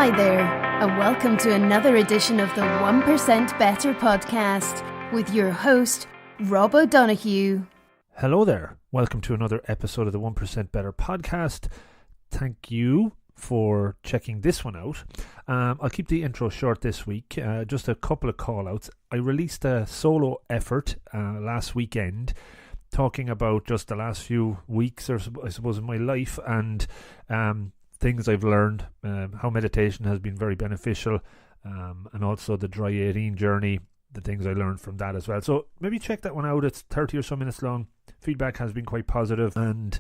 Hi there, and welcome to another edition of the 1% Better podcast with your host, Rob O'Donoghue. Hello there. Welcome to another episode of the 1% Better podcast. Thank you for checking this one out. I'll keep the intro short this week. Just a couple of call-outs. I released a solo effort last weekend talking about just the last few weeks, or I suppose, in my life and things I've learned, how meditation has been very beneficial, and also the dry 18 journey, the things I learned from that as well. So maybe check that one out. It's 30 or so minutes long. Feedback has been quite positive, and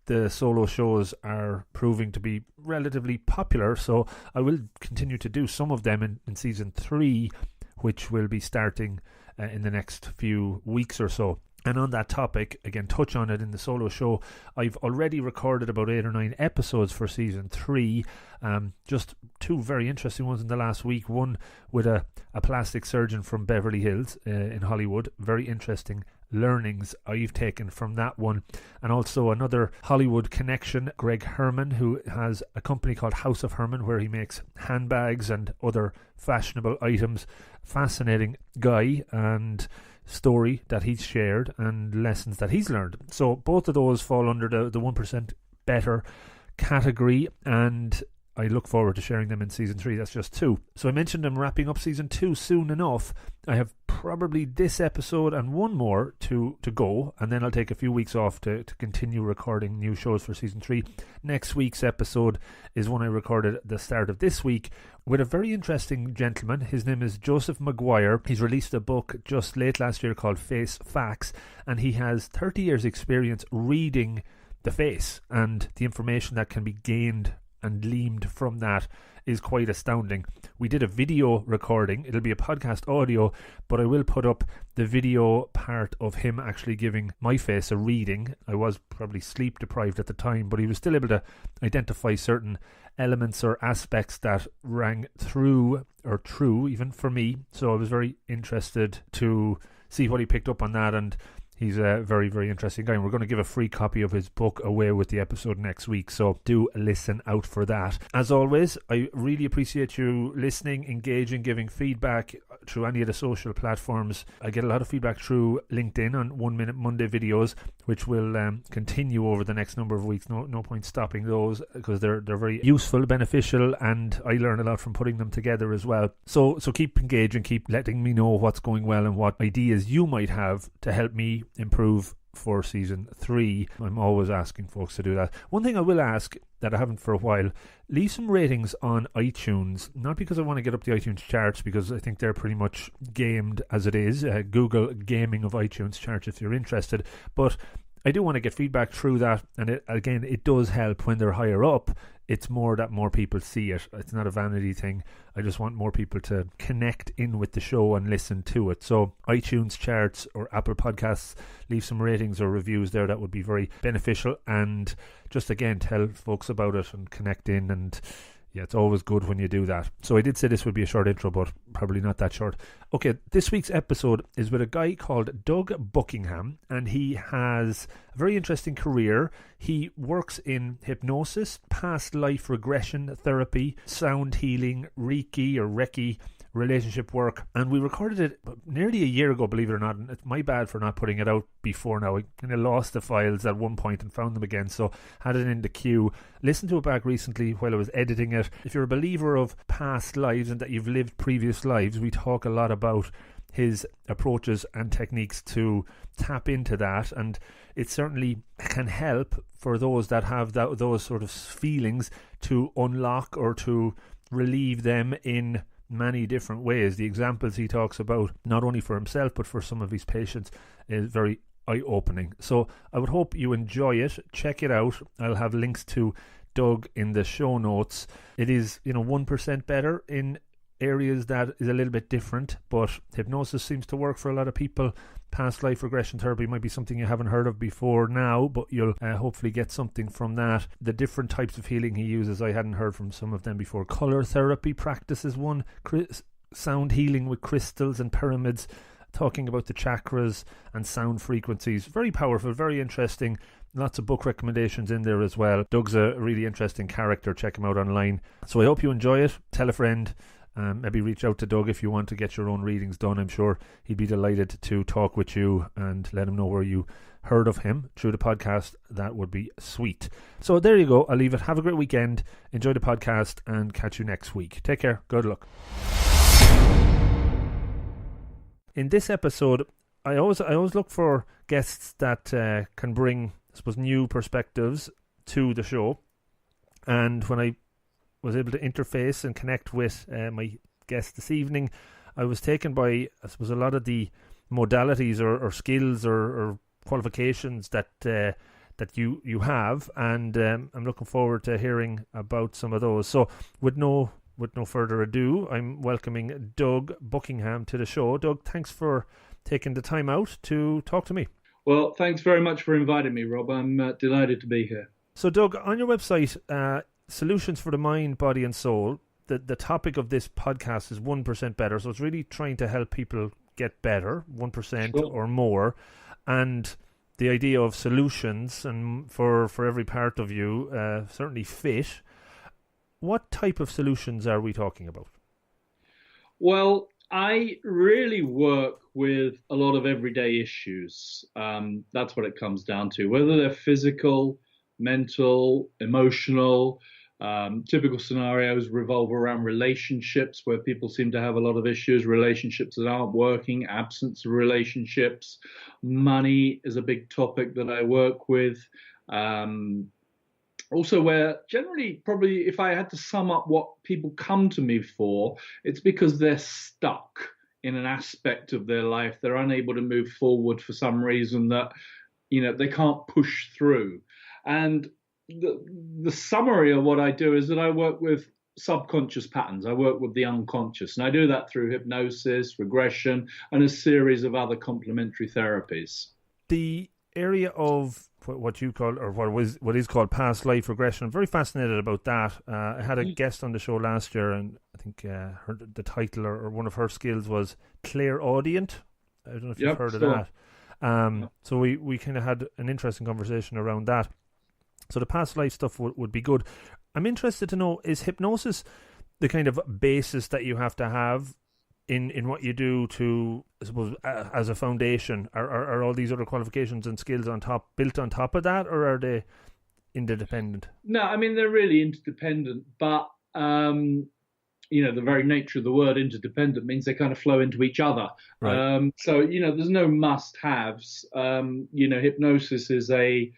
the solo shows are proving to be relatively popular. So I will continue to do some of them in season 3, which will be starting in the next few weeks or so. And on that topic, again, touch on it in the solo show. I've already recorded about 8 or 9 episodes for season 3. Just 2 very interesting ones in the last week. One with a plastic surgeon from Beverly Hills in Hollywood. Very interesting learnings I've taken from that one. And also another Hollywood connection, Greg Herman, who has a company called House of Herman, where he makes handbags and other fashionable items. Fascinating guy, and story that he's shared and lessons that he's learned. So both of those fall under the 1% Better category, and I look forward to sharing them in season 3. That's just 2. So I mentioned I'm wrapping up season 2 soon enough. I have probably this episode and one more to go, and then I'll take a few weeks off to continue recording new shows for season 3. Next week's episode is one I recorded at the start of this week with a very interesting gentleman. His name is Joseph McGuire. He's released a book just late last year called Face Facts, and he has 30 years experience reading the face, and the information that can be gained and gleaned from that is quite astounding. We did a video recording. It'll be a podcast audio, but I will put up the video part of him actually giving my face a reading. I was probably sleep deprived at the time, but he was still able to identify certain elements or aspects that rang through or true even for me. So I was very interested to see what he picked up on that, and he's a very, very interesting guy. And we're going to give a free copy of his book away with the episode next week, so do listen out for that. As always, I really appreciate you listening, engaging, giving feedback through any of the social platforms. I get a lot of feedback through LinkedIn on 1 Minute Monday videos, which will continue over the next number of weeks. No point stopping those, because they're very useful, beneficial, and I learn a lot from putting them together as well. So keep engaging, keep letting me know what's going well and what ideas you might have to help me improve for season 3. I'm always asking folks to do that. One thing I will ask that I haven't for a while, leave some ratings on iTunes. Not because I want to get up the iTunes charts, because I think they're pretty much gamed as it is. Google gaming of iTunes charts if you're interested. But I do want to get feedback through that, and it does help when they're higher up. It's more that more people see it. It's not a vanity thing. I just want more people to connect in with the show and listen to it. So iTunes charts or Apple Podcasts, leave some ratings or reviews there. That would be very beneficial. And just again, tell folks about it and connect in. And yeah, it's always good when you do that. So I did say this would be a short intro, but probably not that short. Okay, this week's episode is with a guy called Doug Buckingham, and he has a very interesting career. He works in hypnosis, past life regression therapy, sound healing, Reiki, relationship work, and we recorded it nearly a year ago, believe it or not, and it's my bad for not putting it out before now. I kind of lost the files at one point and found them again, so had it in the queue. Listened to it back recently while I was editing it. If you're a believer of past lives and that you've lived previous lives, we talk a lot about his approaches and techniques to tap into that, and it certainly can help for those that have those sort of feelings to unlock or to relieve them in many different ways. The examples he talks about, not only for himself but for some of his patients, is very eye-opening. So I would hope you enjoy it. Check it out. I'll have links to Doug in the show notes. It is 1% better in areas that is a little bit different, but hypnosis seems to work for a lot of people. Past life regression therapy might be something you haven't heard of before now, but you'll hopefully get something from that. The different types of healing he uses, I hadn't heard from some of them before. Color therapy practices one, sound healing with crystals and pyramids, talking about the chakras and sound frequencies. Very powerful, very interesting. Lots of book recommendations in there as well. Doug's a really interesting character. Check him out online. So I hope you enjoy it. Tell a friend. Maybe reach out to Doug if you want to get your own readings done. I'm sure he'd be delighted to talk with you and let him know where you heard of him through the podcast. That would be sweet. So there you go. I'll leave it. Have a great weekend. Enjoy the podcast and catch you next week. Take care. Good luck. In this episode, I always look for guests that can bring, I suppose, new perspectives to the show. And when I was able to interface and connect with my guest this evening, I was taken by, I suppose, a lot of the modalities or skills or qualifications that you have, and I'm looking forward to hearing about some of those. So with no further ado, I'm welcoming Doug Buckingham to the show. Doug, thanks for taking the time out to talk to me. Well, thanks very much for inviting me, Rob. I'm delighted to be here. So Doug, on your website, Solutions for the Mind, Body and Soul, the topic of this podcast is 1% better. So it's really trying to help people get better, 1% Sure. or more. And the idea of solutions and for every part of you certainly fit. What type of solutions are we talking about? Well, I really work with a lot of everyday issues. That's what it comes down to, whether they're physical, mental, emotional. Typical scenarios revolve around relationships where people seem to have a lot of issues, relationships that aren't working, absence of relationships. Money is a big topic that I work with. Also, where generally, probably if I had to sum up what people come to me for, it's because they're stuck in an aspect of their life. They're unable to move forward for some reason that, they can't push through. And the summary of what I do is that I work with subconscious patterns. I work with the unconscious, and I do that through hypnosis, regression, and a series of other complementary therapies. The area of what you call, or what is called past life regression, I'm very fascinated about that. I had a guest on the show last year, and I think the title or one of her skills was clairaudient. I don't know if you've heard of that. So we kind of had an interesting conversation around that. So the past life stuff would be good. I'm interested to know, is hypnosis the kind of basis that you have to have in what you do to, I suppose, as a foundation? Are all these other qualifications and skills built on top of that, or are they interdependent? No, I mean, they're really interdependent, but the very nature of the word interdependent means they kind of flow into each other. Right. So there's no must-haves. Hypnosis is a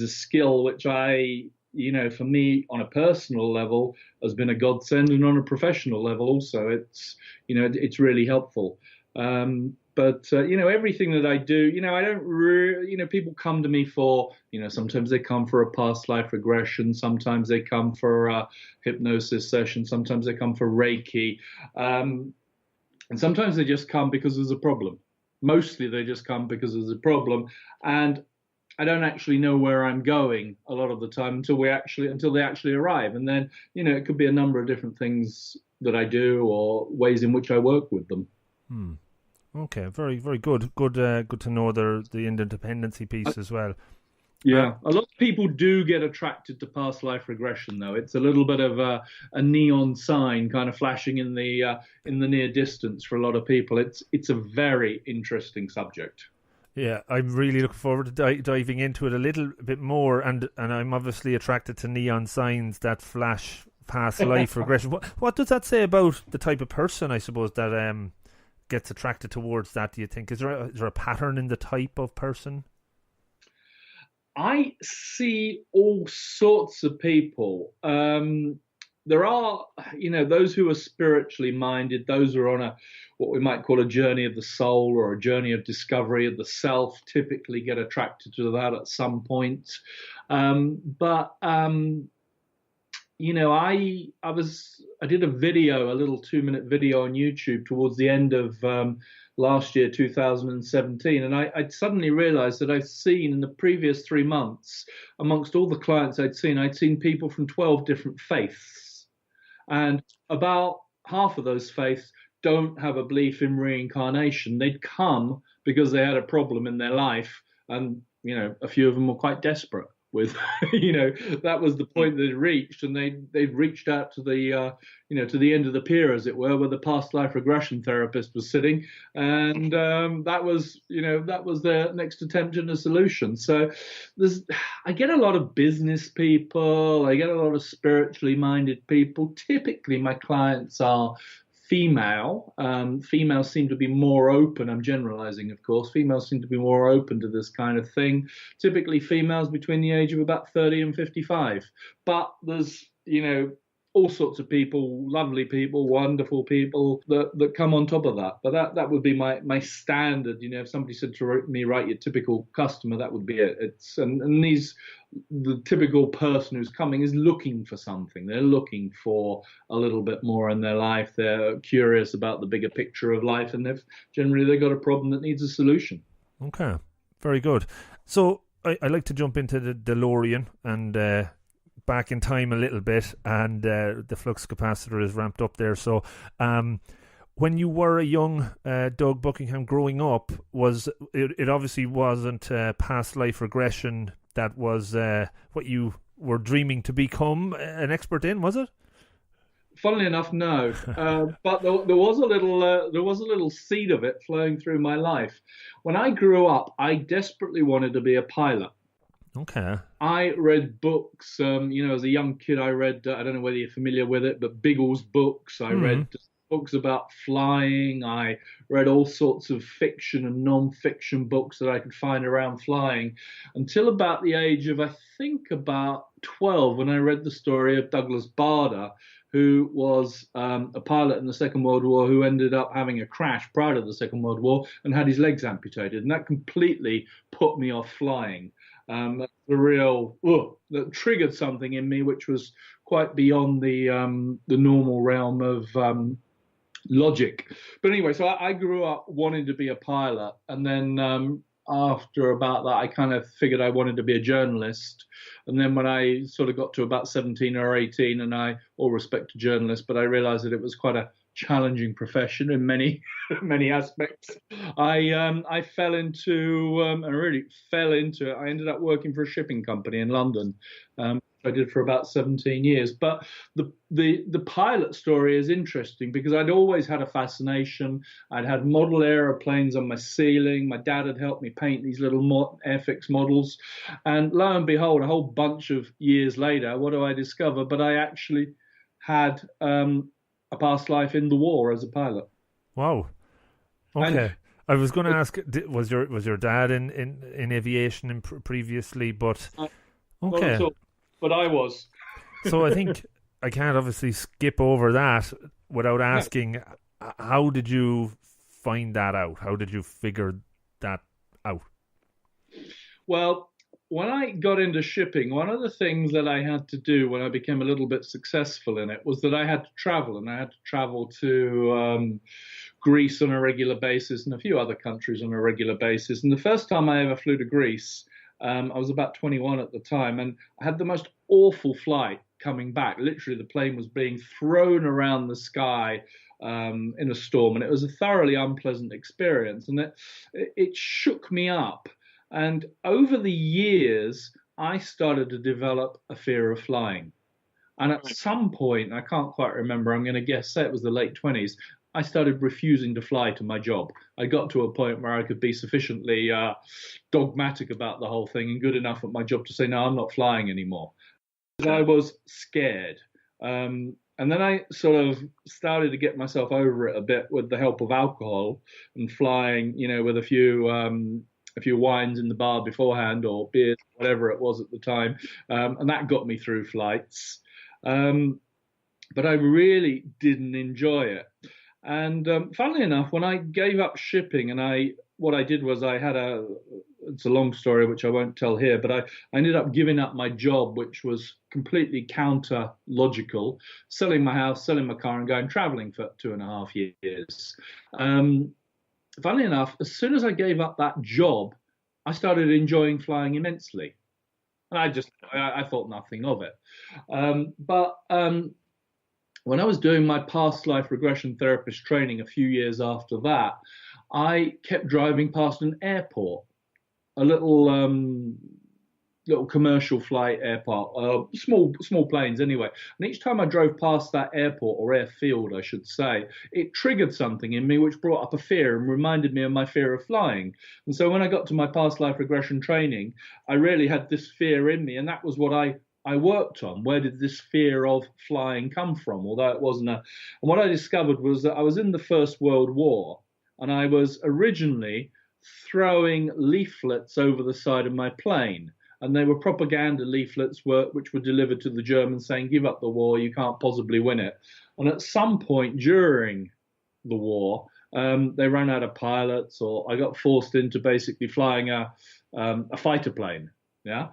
skill which for me on a personal level has been a godsend, and on a professional level also it's really helpful. But everything that I do, I don't really, people come to me for, sometimes they come for a past life regression, sometimes they come for a hypnosis session, sometimes they come for Reiki, and sometimes they just come because there's a problem. Mostly they just come because there's a problem, and I don't actually know where I'm going a lot of the time until they actually arrive. And then, it could be a number of different things that I do or ways in which I work with them. Okay, very, very good. Good to know the interdependency piece as well. Yeah, a lot of people do get attracted to past life regression, though. It's a little bit of a neon sign kind of flashing in the near distance for a lot of people. It's a very interesting subject. Yeah, I'm really looking forward to diving into it a little bit more, and I'm obviously attracted to neon signs that flash past life regression. What does that say about the type of person, I suppose, that gets attracted towards that, do you think? Is there a pattern in the type of person? I see all sorts of people. There are, those who are spiritually minded, those who are on what we might call a journey of the soul or a journey of discovery of the self, typically get attracted to that at some point. I did a video, a little 2-minute video on YouTube towards the end of last year, 2017, and I suddenly realized that I'd seen in the previous 3 months, amongst all the clients I'd seen people from 12 different faiths, and about half of those faiths don't have a belief in reincarnation. They'd come because they had a problem in their life, and a few of them were quite desperate with, that was the point they'd reached, and they'd reached out to the, to the end of the pier, as it were, where the past life regression therapist was sitting, and that was their next attempt at a solution. So I get a lot of business people, I get a lot of spiritually minded people. Typically, my clients are female. Females seem to be more open. I'm generalizing, of course. Females seem to be more open to this kind of thing. Typically females between the age of about 30 and 55. But there's, all sorts of people, lovely people, wonderful people that come on top of that. But that would be my standard. If somebody said to me, write your typical customer, that would be it. The typical person who's coming is looking for something. They're looking for a little bit more in their life. They're curious about the bigger picture of life, and they've got a problem that needs a solution. Okay, very good. So I like to jump into the DeLorean and back in time a little bit, and the flux capacitor is ramped up there. So when you were a young Doug Buckingham growing up, it obviously wasn't past life regression that was what you were dreaming to become an expert in, was it? Funnily enough, no. But there was a little seed of it flowing through my life. When I grew up, I desperately wanted to be a pilot. Okay. I read books. As a young kid, I read. I don't know whether you're familiar with it, but Biggles books. I read books about flying. I read all sorts of fiction and non-fiction books that I could find around flying, until about the age of, I think, about 12, when I read the story of Douglas Bader, who was a pilot in the Second World War, who ended up having a crash prior to the Second World War and had his legs amputated. And that completely put me off flying. That's that triggered something in me which was quite beyond the normal realm of logic. But anyway, so I grew up wanting to be a pilot, and then after about that, I kind of figured I wanted to be a journalist. And then when I sort of got to about 17 or 18, and all respect to journalists, but I realized that it was quite a challenging profession in many aspects. I fell into I really fell into it. I ended up working for a shipping company in London. I did for about 17 years. But the pilot story is interesting because I'd always had a fascination. I'd had model aeroplanes on my ceiling. My dad had helped me paint these little Airfix models. And lo and behold, a whole bunch of years later, what do I discover? But I actually had a past life in the war as a pilot. Wow. Okay. I was going to ask, was your dad in aviation previously? But okay. But I was. So I think I can't obviously skip over that without asking, how did you find that out? How did you figure that out? Well, when I got into shipping, one of the things that I had to do when I became a little bit successful in it was that I had to travel, and I had to travel to Greece on a regular basis and a few other countries on a regular basis. And the first time I ever flew to Greece, I was about 21 at the time, and I had the most awful flight coming back. Literally, the plane was being thrown around the sky in a storm, and it was a thoroughly unpleasant experience, and it shook me up. And over the years, I started to develop a fear of flying. And at some point, I can't quite remember, I'm going to guess, say it was the late 20s, I started refusing to fly to my job. I got to a point where I could be sufficiently dogmatic about the whole thing and good enough at my job to say, no, I'm not flying anymore. I was scared. And then I sort of started to get myself over it a bit with the help of alcohol and flying, with a few wines in the bar beforehand, or beers, whatever it was at the time. And that got me through flights. But I really didn't enjoy it. And funnily enough, when I gave up shipping, and what I did was it's a long story which I won't tell here, but I ended up giving up my job, which was completely counter logical, selling my house, selling my car, and going traveling for 2.5 years. Funnily enough, as soon as I gave up that job, I started enjoying flying immensely. And I thought nothing of it. But when I was doing my past life regression therapist training a few years after that, I kept driving past an airport, a little commercial flight airport, small planes anyway. And each time I drove past that airport, or airfield, I should say, it triggered something in me which brought up a fear and reminded me of my fear of flying. And so when I got to my past life regression training, I really had this fear in me, and that was what I worked on. Where did this fear of flying come from? Although it wasn't and what I discovered was that I was in the First World War, and I was originally throwing leaflets over the side of my plane. And they were propaganda leaflets which were delivered to the Germans saying, give up the war, you can't possibly win it. And at some point during the war, they ran out of pilots, or I got forced into basically flying a fighter plane. Yeah.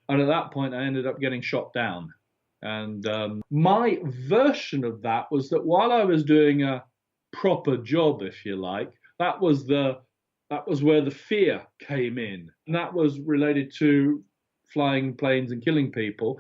And at that point, I ended up getting shot down. And my version of that was that while I was doing a proper job, if you like, that was where the fear came in. And that was related to flying planes and killing people.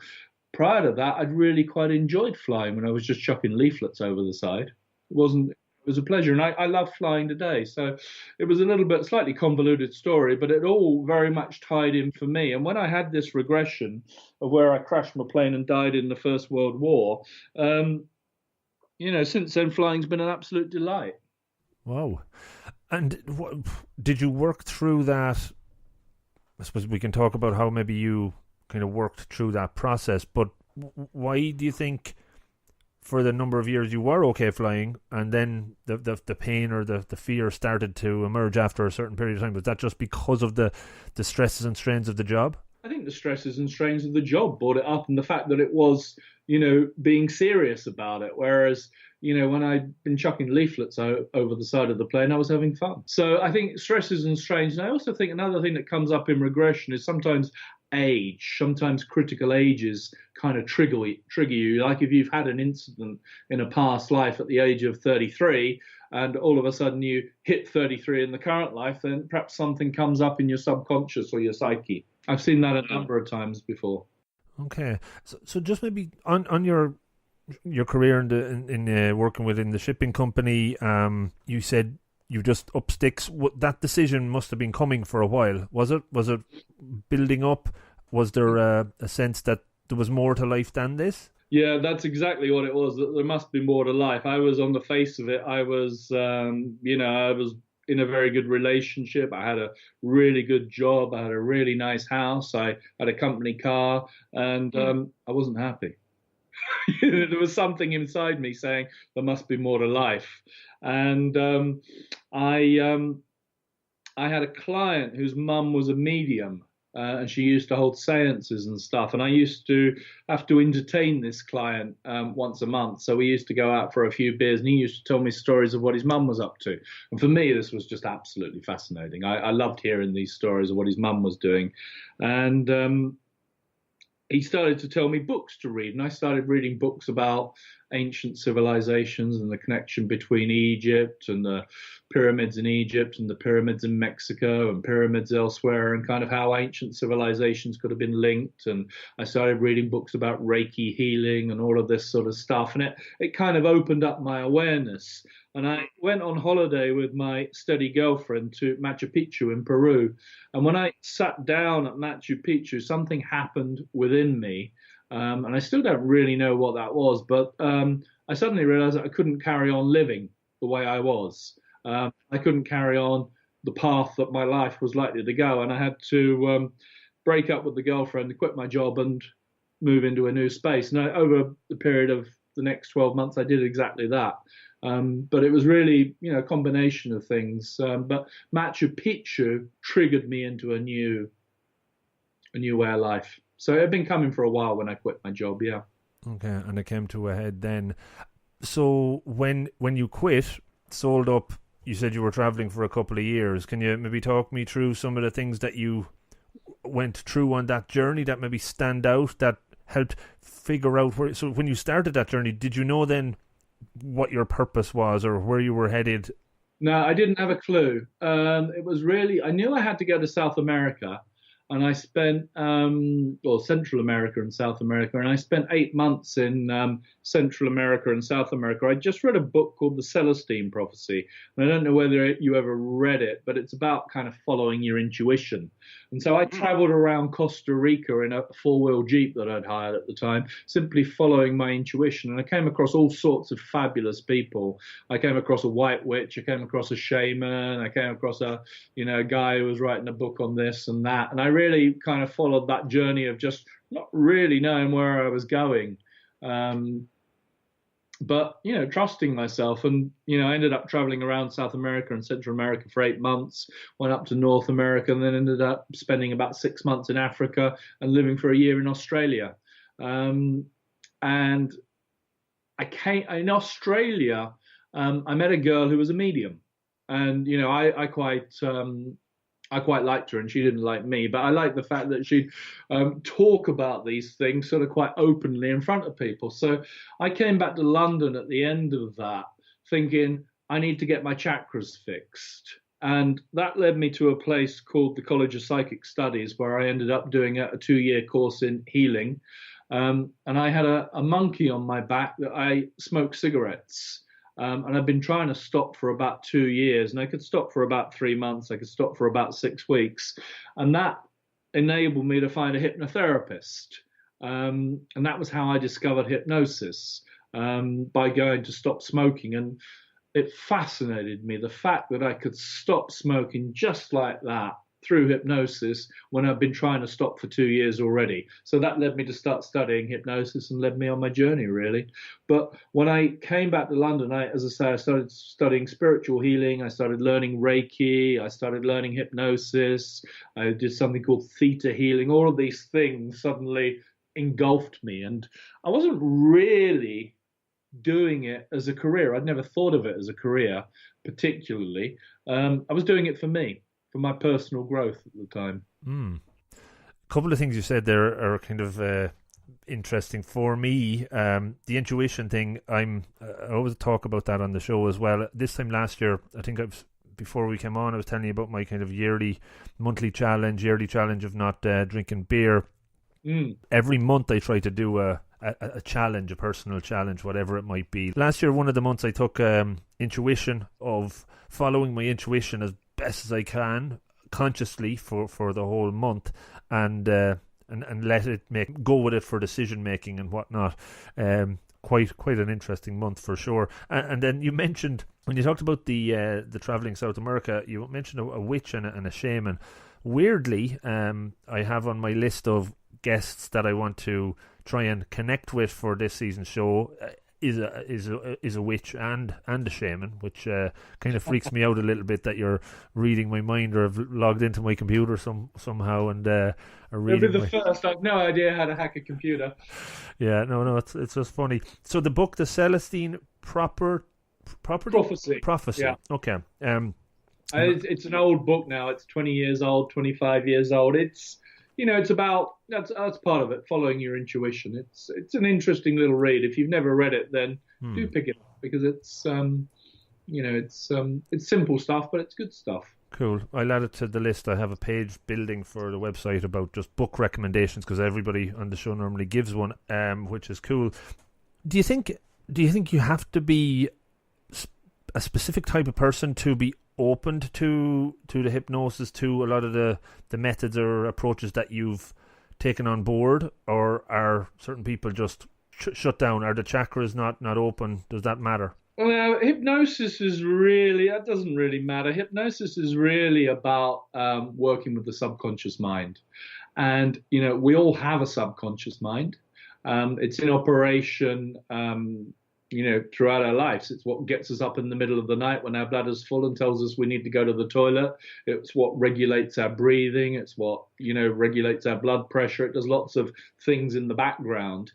Prior to that, I'd really quite enjoyed flying when I was just chucking leaflets over the side. It was a pleasure, and I love flying today. So it was a little bit slightly convoluted story, but it all very much tied in for me. And when I had this regression of where I crashed my plane and died in the First World War, since then flying's been an absolute delight. Wow. And did you work through that? I suppose we can talk about how maybe you kind of worked through that process, but why do you think for the number of years you were okay flying, and then the pain or the fear started to emerge after a certain period of time? Was that just because of the stresses and strains of the job? I think the stresses and strains of the job brought it up, and the fact that it was, being serious about it. Whereas, when I'd been chucking leaflets over the side of the plane, I was having fun. So I think stresses and strains. And I also think another thing that comes up in regression is sometimes age, sometimes critical ages kind of trigger you. Like if you've had an incident in a past life at the age of 33, and all of a sudden you hit 33 in the current life, then perhaps something comes up in your subconscious or your psyche. I've seen that a number of times before. Okay, so just maybe on your career in working within the shipping company, you said you just up sticks. That decision must have been coming for a while. Was it building up? Was there a sense that there was more to life than this? Yeah, that's exactly what it was. That there must be more to life. I was on the face of it. I was, I was in a very good relationship. I had a really good job. I had a really nice house. I had a company car, and I wasn't happy. There was something inside me saying there must be more to life. And I had a client whose mum was a medium, and she used to hold seances and stuff. And I used to have to entertain this client once a month. So we used to go out for a few beers, and he used to tell me stories of what his mum was up to. And for me, this was just absolutely fascinating. I loved hearing these stories of what his mum was doing. And he started to tell me books to read, and I started reading books about ancient civilizations and the connection between Egypt and the pyramids in Egypt and the pyramids in Mexico and pyramids elsewhere, and kind of how ancient civilizations could have been linked. And I started reading books about Reiki healing and all of this sort of stuff, and it kind of opened up my awareness. And I went on holiday with my steady girlfriend to Machu Picchu in Peru. And when I sat down at Machu Picchu, something happened within me. And I still don't really know what that was, but I suddenly realized that I couldn't carry on living the way I was. I couldn't carry on the path that my life was likely to go. And I had to break up with the girlfriend, quit my job, and move into a new space. And over the period of the next 12 months, I did exactly that. But it was really, a combination of things. But Machu Picchu triggered me into a new way of life. So it had been coming for a while when I quit my job, yeah. Okay, and it came to a head then. So when you quit, sold up, you said you were traveling for a couple of years. Can you maybe talk me through some of the things that you went through on that journey that maybe stand out, that helped figure out where? So when you started that journey, did you know then what your purpose was or where you were headed? No, I didn't have a clue. It was really, I knew I had to go to South America. and I spent, Central America and South America, and I spent 8 months in Central America and South America. I just read a book called The Celestine Prophecy, and I don't know whether you ever read it, but it's about kind of following your intuition. And so I traveled around Costa Rica in a four-wheel Jeep that I'd hired at the time, simply following my intuition. And I came across all sorts of fabulous people. I came across a white witch. I came across a shaman. I came across a guy who was writing a book on this and that. And I really kind of followed that journey of just not really knowing where I was going. But, trusting myself. And, I ended up traveling around South America and Central America for 8 months, went up to North America, and then ended up spending about 6 months in Africa and living for a year in Australia. And in Australia, I met a girl who was a medium. And, I quite liked her, and she didn't like me, but I liked the fact that she'd talk about these things sort of quite openly in front of people. So I came back to London at the end of that thinking I need to get my chakras fixed. And that led me to a place called the College of Psychic Studies, where I ended up doing a 2-year course in healing. And I had a monkey on my back that I smoked cigarettes. And I've been trying to stop for about 2 years, and I could stop for about 3 months. I could stop for about 6 weeks. And that enabled me to find a hypnotherapist. And that was how I discovered hypnosis, by going to stop smoking. And it fascinated me, the fact that I could stop smoking just like that through hypnosis when I've been trying to stop for 2 years already. So that led me to start studying hypnosis and led me on my journey, really. But when I came back to London, I started studying spiritual healing. I started learning Reiki. I started learning hypnosis. I did something called theta healing. All of these things suddenly engulfed me. And I wasn't really doing it as a career. I'd never thought of it as a career, particularly. I was doing it for me, for my personal growth at the time. A couple of things you said there are kind of interesting for me. The intuition thing, I always talk about that on the show as well. This time last year, I think before we came on, I was telling you about my kind of yearly challenge of not drinking beer. Every month I try to do a challenge, a personal challenge, whatever it might be. Last year, one of the months I took intuition, of following my intuition as best as I can consciously for the whole month, and let it go with it for decision making and whatnot. Quite an interesting month for sure. And then you mentioned, when you talked about the traveling South America, you mentioned a witch and a shaman. Weirdly, I have on my list of guests that I want to try and connect with for this season's show is a witch and a shaman, which kind of freaks me out a little bit that you're reading my mind or have logged into my computer somehow and are reading. You'll be the first. I've no idea how to hack a computer. Yeah, no, it's just funny. So the book, The Celestine Prophecy. Yeah. Okay. It's an old book now. It's 20 years old, 25 years old. It's about, that's part of it, following your intuition. It's an interesting little read. If you've never read it, then do pick it up, because it's simple stuff, but it's good stuff. Cool. I'll add it to the list. I have a page building for the website about just book recommendations, because everybody on the show normally gives one, which is cool. Do you think you have to be a specific type of person to be opened to the hypnosis, to a lot of the methods or approaches that you've taken on board, or are certain people just shut down? Are the chakras not open? Does that matter? Well, hypnosis that doesn't really matter. Hypnosis is really about working with the subconscious mind. And, we all have a subconscious mind. It's in operation, throughout our lives. It's what gets us up in the middle of the night when our bladder's full and tells us we need to go to the toilet. It's what regulates our breathing. It's what, regulates our blood pressure. It does lots of things in the background.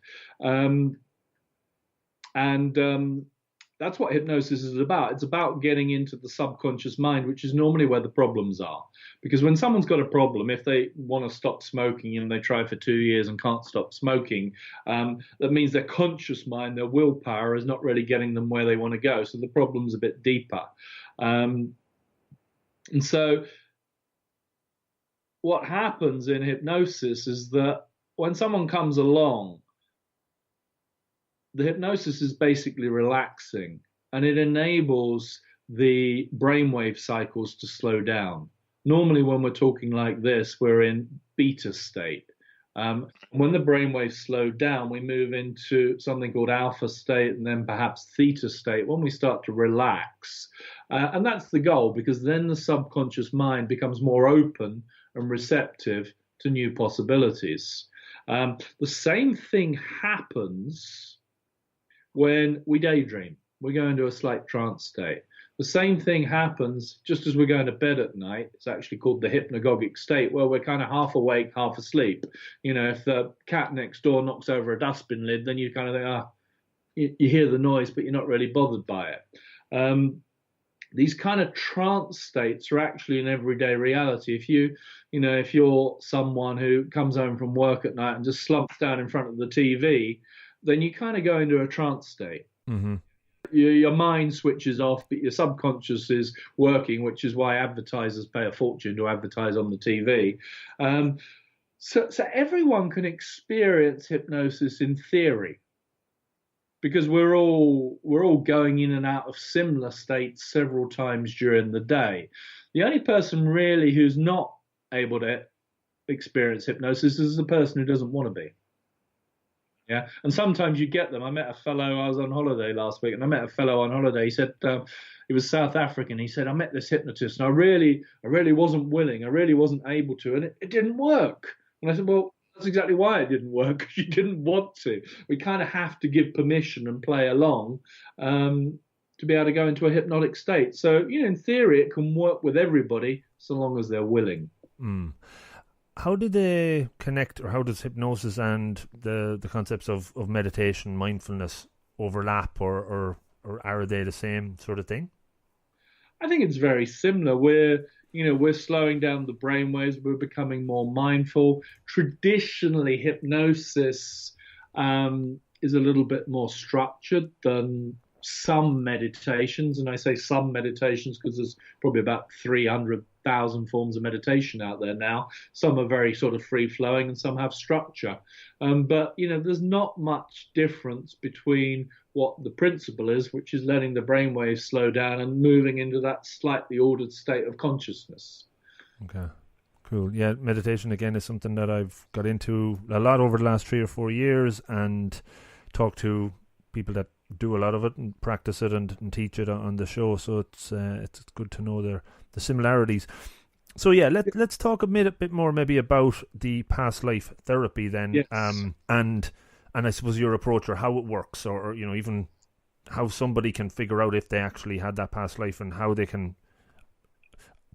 That's what hypnosis is about. It's about getting into the subconscious mind, which is normally where the problems are. Because when someone's got a problem, if they want to stop smoking and they try for 2 years and can't stop smoking, that means their conscious mind, their willpower, is not really getting them where they want to go. So the problem's a bit deeper. And so what happens in hypnosis is that when someone comes along, the hypnosis is basically relaxing, and it enables the brainwave cycles to slow down. Normally, when we're talking like this, we're in beta state. When the brainwaves slow down, we move into something called alpha state and then perhaps theta state when we start to relax. And that's the goal, because then the subconscious mind becomes more open and receptive to new possibilities. The same thing happens when we daydream. We go into a slight trance state. The same thing happens just as we're going to bed at night. It's actually called the hypnagogic state, where we're kind of half awake, half asleep. You know, if the cat next door knocks over a dustbin lid, then you kind of think, you hear the noise, but you're not really bothered by it. These kind of trance states are actually an everyday reality. If you're someone who comes home from work at night and just slumps down in front of the TV, then you kind of go into a trance state. Mm-hmm. Your mind switches off, but your subconscious is working, which is why advertisers pay a fortune to advertise on the TV. So everyone can experience hypnosis in theory, because we're all going in and out of similar states several times during the day. The only person really who's not able to experience hypnosis is the person who doesn't want to be. Yeah, and sometimes you get them. I was on holiday last week, and I met a fellow on holiday. He said he was South African. He said, I met this hypnotist, and I really wasn't willing. I really wasn't able to, and it didn't work. And I said, well, that's exactly why it didn't work, because you didn't want to. We kind of have to give permission and play along to be able to go into a hypnotic state. So, in theory, it can work with everybody so long as they're willing. Mm. How do they connect, or how does hypnosis and the concepts of meditation, mindfulness overlap, or are they the same sort of thing? I think it's very similar. We're slowing down the brainwaves. We're becoming more mindful. Traditionally, hypnosis is a little bit more structured than some meditations. And I say some meditations because there's probably about 300,000 forms of meditation out there now. Some are very sort of free-flowing and some have structure. But there's not much difference between what the principle is, which is letting the brainwaves slow down and moving into that slightly ordered state of consciousness. Okay, cool. Yeah, meditation again is something that I've got into a lot over the last 3 or 4 years, and talked to people that do a lot of it and practice it and teach it on the show. So it's good to know the similarities. So yeah, let's talk a bit more maybe about the past life therapy then. Yes. And I suppose your approach, or how it works, or even how somebody can figure out if they actually had that past life and how they can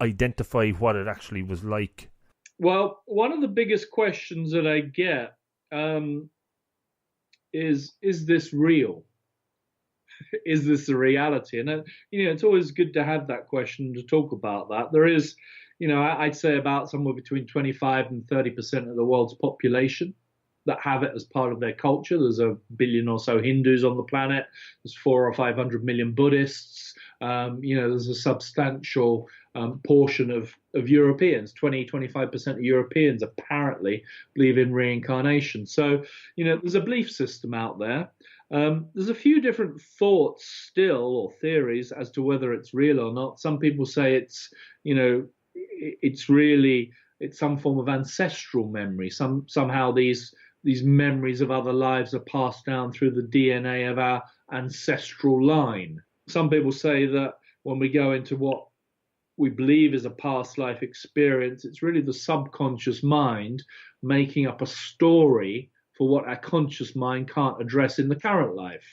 identify what it actually was like. Well, one of the biggest questions that I get is this real? Is this a reality? And it's always good to have that question, to talk about that. There is, I'd say about somewhere between 25 and 30% of the world's population that have it as part of their culture. There's 1 billion or so Hindus on the planet. There's 400 or 500 million Buddhists. There's a substantial portion of Europeans. 25% of Europeans apparently believe in reincarnation. So, there's a belief system out there. There's a few different thoughts still, or theories, as to whether it's real or not. Some people say it's some form of ancestral memory. Somehow these memories of other lives are passed down through the DNA of our ancestral line. Some people say that when we go into what we believe is a past life experience, it's really the subconscious mind making up a story for what our conscious mind can't address in the current life.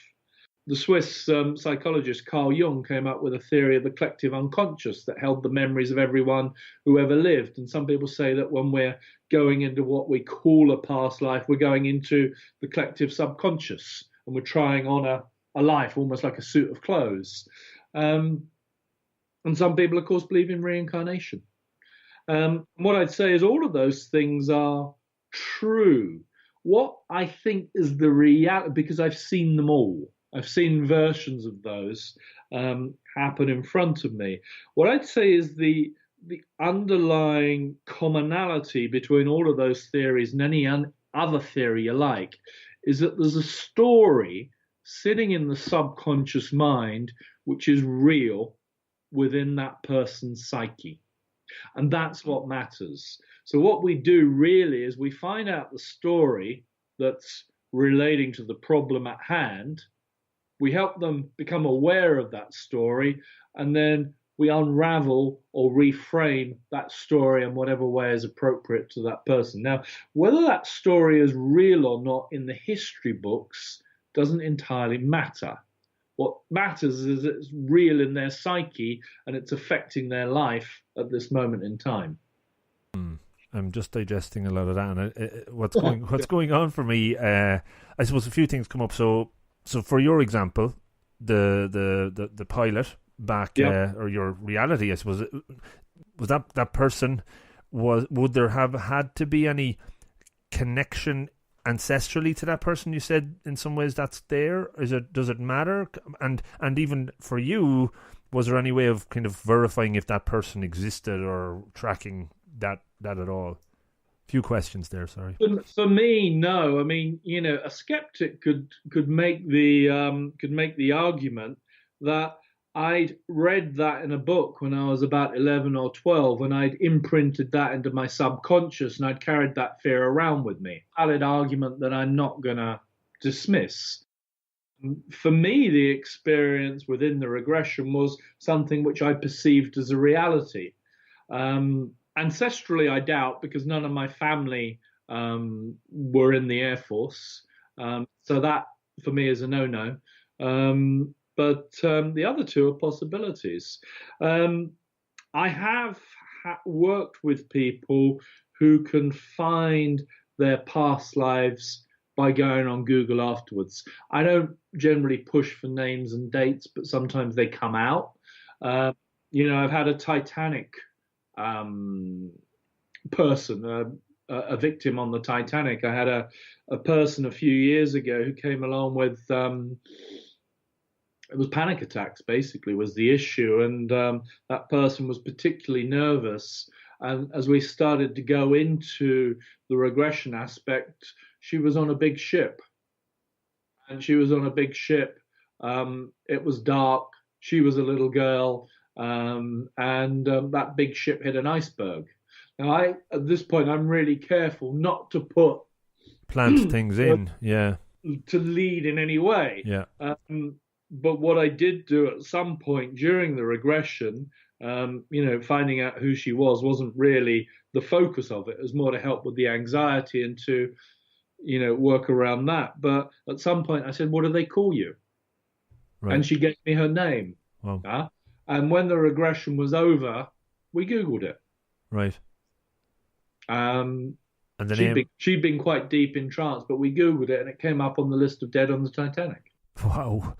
The Swiss psychologist Carl Jung came up with a theory of the collective unconscious that held the memories of everyone who ever lived. And some people say that when we're going into what we call a past life, we're going into the collective subconscious, and we're trying on a life almost like a suit of clothes. And some people, of course, believe in reincarnation. What I'd say is all of those things are true. What I think is the reality, because I've seen them all. I've seen versions of those happen in front of me. What I'd say is the the underlying commonality between all of those theories and any other theory you like is that there's a story sitting in the subconscious mind which is real within that person's psyche. And that's what matters. So what we do really is we find out the story that's relating to the problem at hand. We help them become aware of that story, and then we unravel or reframe that story in whatever way is appropriate to that person. Now, whether that story is real or not in the history books doesn't entirely matter. What matters is it's real in their psyche and it's affecting their life at this moment in time. I'm just digesting a lot of that, and what's going on for me. I suppose a few things come up. So for your example, the pilot back, or your reality, I suppose, was that person, would there have had to be any connection ancestrally to that person? You said in some ways that's there. Does it matter? And even for you, was there any way of kind of verifying if that person existed or tracking that at all? Few questions there, sorry. For me, no. I mean, a skeptic could make the argument that I'd read that in a book when I was about 11 or 12, and I'd imprinted that into my subconscious, and I'd carried that fear around with me. Valid argument that I'm not going to dismiss. For me, the experience within the regression was something which I perceived as a reality. Ancestrally, I doubt, because none of my family were in the Air Force. So that, for me, is a no-no. But the other two are possibilities. I have worked with people who can find their past lives by going on Google afterwards. I don't generally push for names and dates, but sometimes they come out. I've had a Titanic person, a victim on the Titanic. I had a person a few years ago who came along with it was panic attacks, basically, was the issue. And that person was particularly nervous. And as we started to go into the regression aspect, she was on a big ship. And she was on a big ship. It was dark. She was a little girl. And that big ship hit an iceberg. Now, at this point, I'm really careful not to plant things in, to lead in any way. Yeah. But what I did do at some point during the regression, finding out who she wasn't really the focus of it. It was more to help with the anxiety and to, work around that. But at some point I said, "What do they call you?" Right. And she gave me her name. Wow. And when the regression was over, we Googled it. Right. And she'd been quite deep in trance, but we Googled it and it came up on the list of dead on the Titanic. Wow.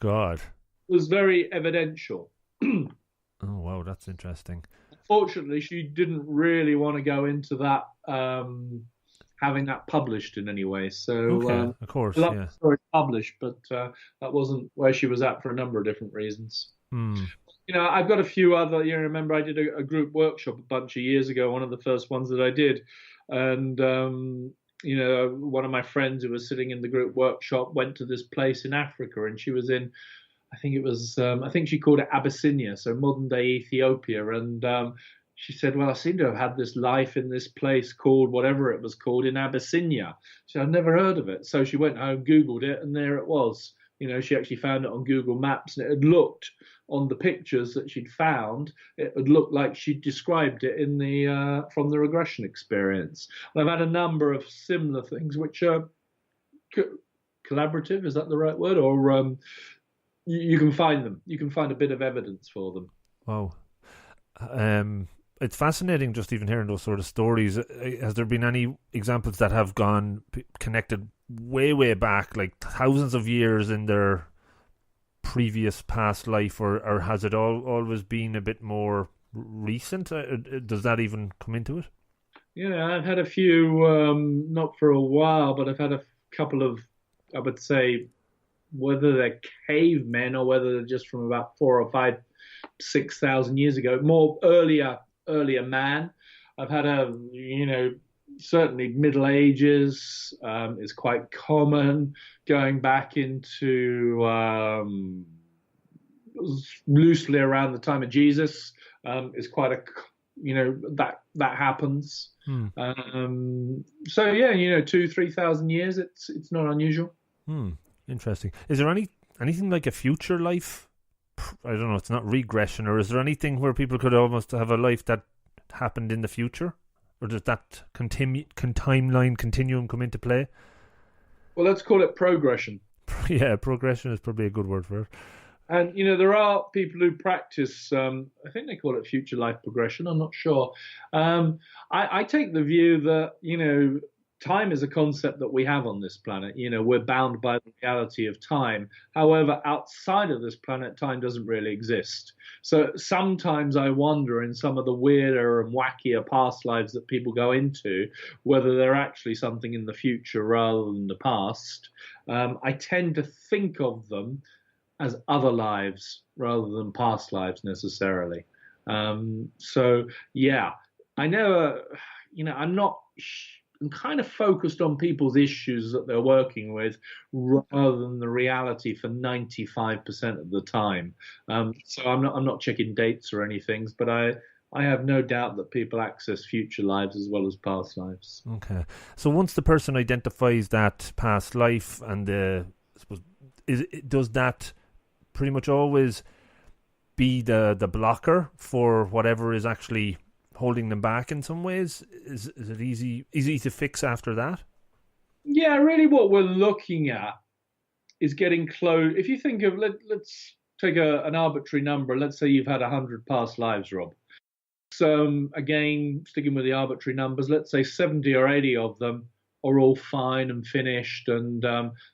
God. It was very evidential. Oh, wow, that's interesting. Fortunately, she didn't really want to go into that, having that published in any way. So, okay, of course, the story published, but that wasn't where she was at for a number of different reasons. I've got a few other. Remember, I did a group workshop a bunch of years ago, one of the first ones that I did, and one of my friends who was sitting in the group workshop went to this place in Africa, and she was in, I think she called it Abyssinia, so modern day Ethiopia. And she said, "Well, I seem to have had this life in this place called whatever it was called in Abyssinia." She said, "I've never heard of it." So she went home, Googled it, and there it was. She actually found it on Google Maps, and it had looked on the pictures that she'd found, it would look like she'd described it in the from the regression experience. And I've had a number of similar things which are collaborative, is that the right word? Or you can find them. You can find a bit of evidence for them. Wow. It's fascinating just even hearing those sort of stories. Has there been any examples that have gone connected way back, like thousands of years in their previous past life, or has it always been a bit more recent? Does that even come into it? Yeah, I've had a few, not for a while, but I've had a couple of, I would say, whether they're cavemen or whether they're just from about 4,000 or 6,000 years ago, more earlier man. I've had certainly Middle Ages is quite common. Going back into loosely around the time of Jesus is quite that happens. So yeah, 2,000-3,000 years. It's not unusual. Interesting. Is there anything like a future life? I don't know. It's not regression, or is there anything where people could almost have a life that happened in the future, or does that timeline continuum come into play? Well, let's call it progression. Yeah, progression is probably a good word for it. And there are people who practice. I think they call it future life progression. I'm not sure. I take the view that time is a concept that we have on this planet. We're bound by the reality of time. However, outside of this planet, time doesn't really exist. So sometimes I wonder, in some of the weirder and wackier past lives that people go into, whether they're actually something in the future rather than the past. I tend to think of them as other lives rather than past lives necessarily. So yeah, I know. I'm kind of focused on people's issues that they're working with rather than the reality for 95% of the time. So I'm not checking dates or anything, but I have no doubt that people access future lives as well as past lives. Okay. So once the person identifies that past life, and does that pretty much always be the blocker for whatever is actually holding them back in some ways? Is it easy to fix after that? Yeah, really what we're looking at is getting close. If you think of, let's take an arbitrary number. Let's say you've had 100 past lives, Rob. So again, sticking with the arbitrary numbers, let's say 70 or 80 of them are all fine and finished, and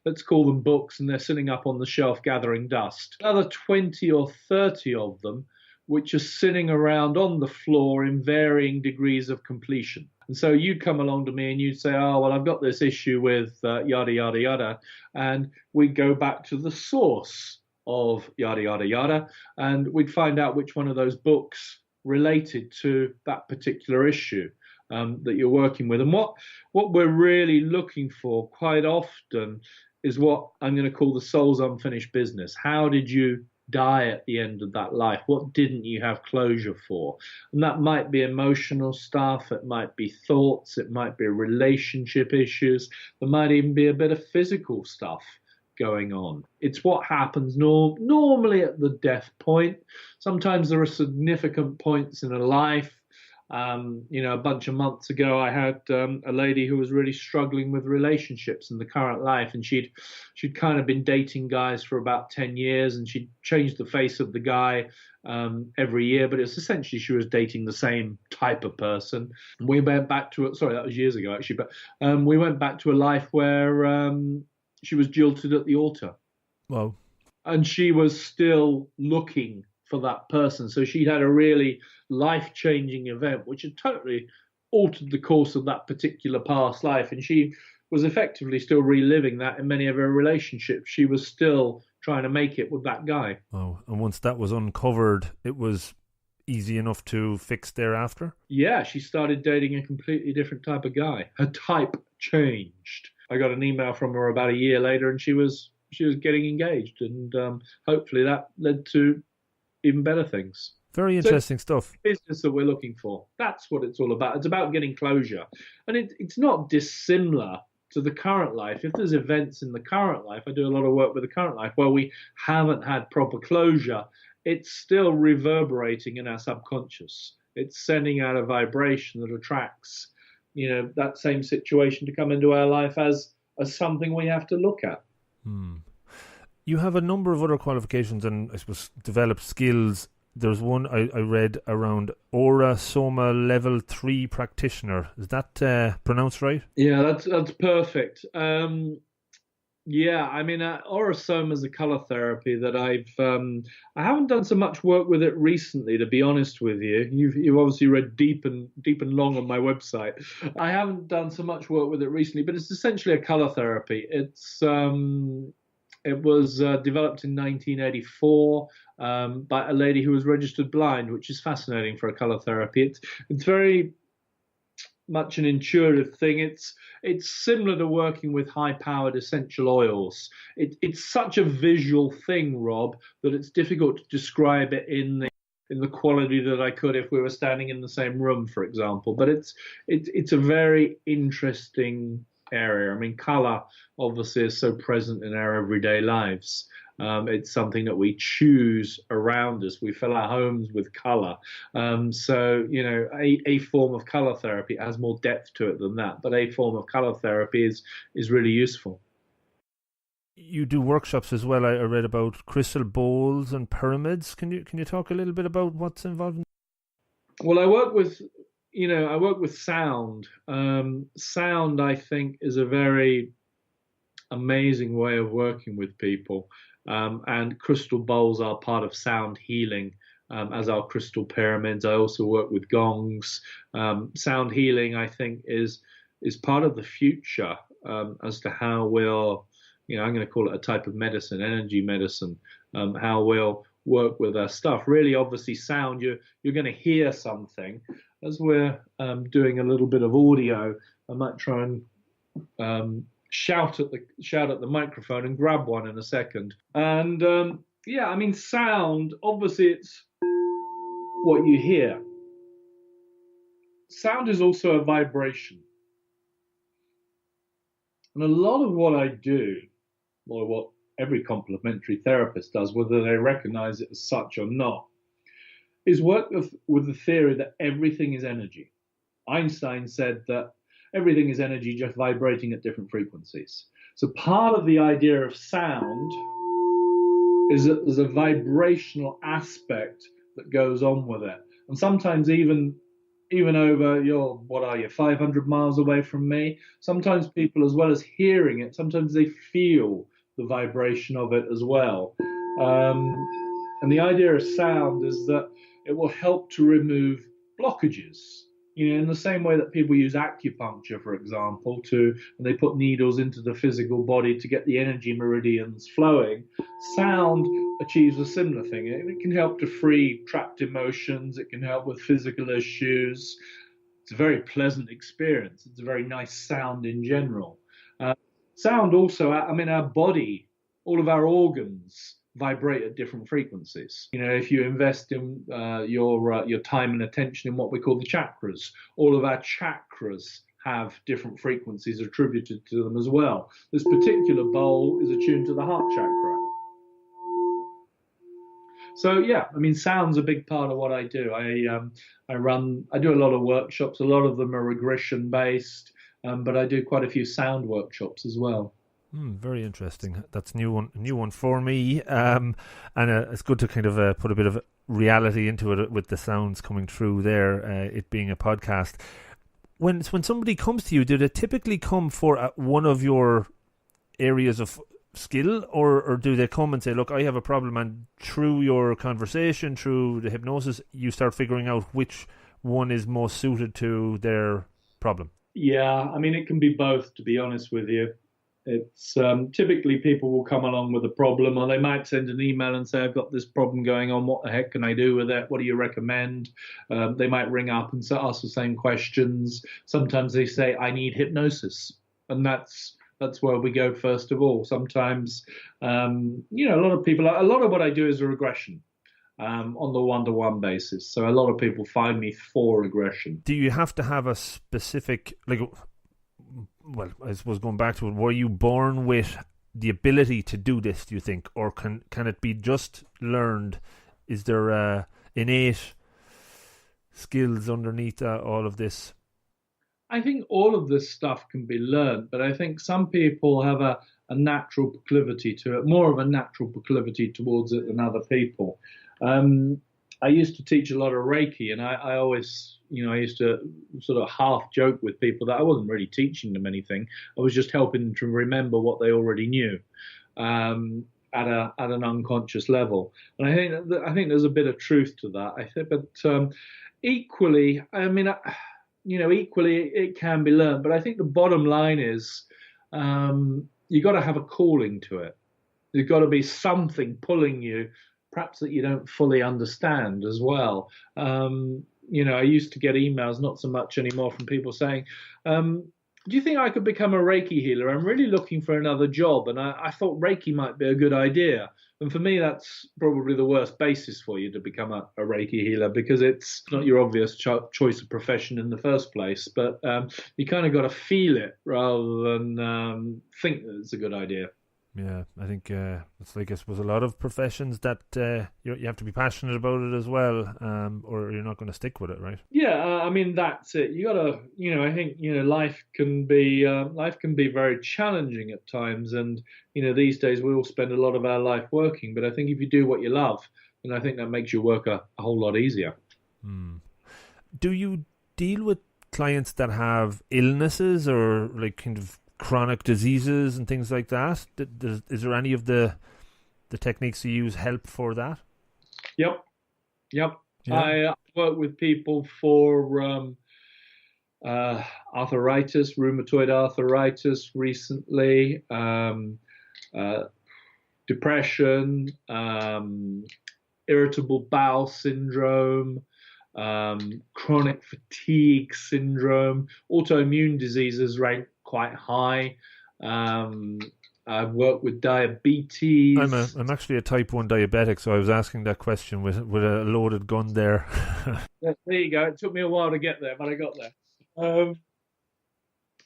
let's call them books, and they're sitting up on the shelf gathering dust. Another 20 or 30 of them which are sitting around on the floor in varying degrees of completion. And so you'd come along to me and you'd say, oh, well, I've got this issue with yada, yada, yada. And we'd go back to the source of yada, yada, yada. And we'd find out which one of those books related to that particular issue that you're working with. And what we're really looking for quite often is what I'm going to call the soul's unfinished business. How did you die at the end of that life? What didn't you have closure for? And that might be emotional stuff, it might be thoughts, it might be relationship issues, there might even be a bit of physical stuff going on. It's what happens normally at the death point. Sometimes there are significant points in a life. A bunch of months ago, I had a lady who was really struggling with relationships in the current life, and she'd kind of been dating guys for about 10 years, and she'd changed the face of the guy every year, but it's essentially she was dating the same type of person. We went back to sorry, that was years ago actually, but we went back to a life where she was jilted at the altar. Wow. And she was still looking for that person. So she'd had a really life-changing event which had totally altered the course of that particular past life, and she was effectively still reliving that in many of her relationships. She was still trying to make it with that guy. Oh, and once that was uncovered, it was easy enough to fix thereafter? Yeah, she started dating a completely different type of guy. Her type changed. I got an email from her about a year later, and she was getting engaged, and hopefully that led to even better things. Very interesting stuff. Business that we're looking for. That's what it's all about. It's about getting closure. And it's not dissimilar to the current life. If there's events in the current life, I do a lot of work with the current life where we haven't had proper closure, it's still reverberating in our subconscious. It's sending out a vibration that attracts, that same situation to come into our life as something we have to look at. You have a number of other qualifications and I suppose developed skills. There's one I read around Aura Soma Level 3 Practitioner. Is that pronounced right? Yeah, that's perfect. Aura Soma is a color therapy that I haven't done so much work with it recently, to be honest with you. You've obviously read deep and long on my website. I haven't done so much work with it recently, but it's essentially a color therapy. It was developed in 1984 by a lady who was registered blind, which is fascinating for a color therapy. It's very much an intuitive thing. It's similar to working with high-powered essential oils. It's such a visual thing, Rob, that it's difficult to describe it in the quality that I could if we were standing in the same room, for example. But it's a very interesting area. I mean, color obviously is so present in our everyday lives. It's something that we choose around us. We fill our homes with color. So, you know, a form of color therapy has more depth to it than that. But a form of color therapy is really useful. You do workshops as well. I read about crystal bowls and pyramids. Can you talk a little bit about what's involved in? Well, I work with sound. Sound, I think, is a very amazing way of working with people. And crystal bowls are part of sound healing, as are crystal pyramids. I also work with gongs. Sound healing, I think, is part of the future as to how we'll, I'm going to call it a type of medicine, energy medicine, how we'll work with our stuff. Really, obviously, sound, you're going to hear something. As we're doing a little bit of audio, I might try and shout at the microphone and grab one in a second. And sound, obviously, it's what you hear. Sound is also a vibration. And a lot of what I do, or what every complementary therapist does, whether they recognize it as such or not, is work with the theory that everything is energy. Einstein said that everything is energy, just vibrating at different frequencies. So part of the idea of sound is that there's a vibrational aspect that goes on with it. And sometimes even over 500 miles away from me, sometimes people, as well as hearing it, sometimes they feel the vibration of it as well. And the idea of sound is that it will help to remove blockages. In the same way that people use acupuncture, for example, and they put needles into the physical body to get the energy meridians flowing, sound achieves a similar thing. It can help to free trapped emotions. It can help with physical issues. It's a very pleasant experience. It's a very nice sound in general. Sound also, our body, all of our organs vibrate at different frequencies. If you invest in your time and attention in what we call the chakras, all of our chakras have different frequencies attributed to them as well. This particular bowl is attuned to the heart chakra. So sound's a big part of what I do. I do a lot of workshops. A lot of them are regression based, but I do quite a few sound workshops as well. Very interesting. That's new one for me. And it's good to kind of put a bit of reality into it with the sounds coming through there, it being a podcast. When somebody comes to you, do they typically come for one of your areas of skill, or do they come and say, look, I have a problem, and through your conversation, through the hypnosis, you start figuring out which one is most suited to their problem? Yeah, it can be both, to be honest with you. It's typically people will come along with a problem, or they might send an email and say, I've got this problem going on. What the heck can I do with it? What do you recommend? They might ring up and ask the same questions. Sometimes they say, I need hypnosis. And that's where we go first of all. Sometimes, a lot of what I do is a regression on the one-to-one basis. So a lot of people find me for regression. Do you have to have a specific, well, I suppose going back to it, were you born with the ability to do this, do you think? Or can it be just learned? Is there innate skills underneath all of this? I think all of this stuff can be learned, but I think some people have a natural proclivity to it, more of a natural proclivity towards it than other people. I used to teach a lot of Reiki, and I always, I used to sort of half joke with people that I wasn't really teaching them anything. I was just helping them to remember what they already knew at an unconscious level. And I think there's a bit of truth to that. But equally, equally it can be learned. But I think the bottom line is you got to have a calling to it. there's got to be something pulling you, perhaps that you don't fully understand as well. I used to get emails, not so much anymore, from people saying, do you think I could become a Reiki healer? I'm really looking for another job, and I thought Reiki might be a good idea. And for me, that's probably the worst basis for you to become a Reiki healer, because it's not your obvious choice of profession in the first place. But you kind of got to feel it rather than think that it's a good idea. Yeah, I think it's like, I suppose, a lot of professions that you have to be passionate about it as well, or you're not going to stick with it, right? Yeah, that's it. You gotta, I think, life can be very challenging at times, and these days we all spend a lot of our life working. But I think if you do what you love, then I think that makes your work a whole lot easier. Do you deal with clients that have illnesses or like kind of chronic diseases and things like that? Is there any of the techniques you use help for that? Yep. Yeah. I work with people for arthritis, rheumatoid arthritis recently, depression, irritable bowel syndrome, chronic fatigue syndrome, autoimmune diseases rank quite high. I've worked with diabetes. I'm actually a type 1 diabetic, so I was asking that question with a loaded gun there. There you go. It took me a while to get there, but I got there.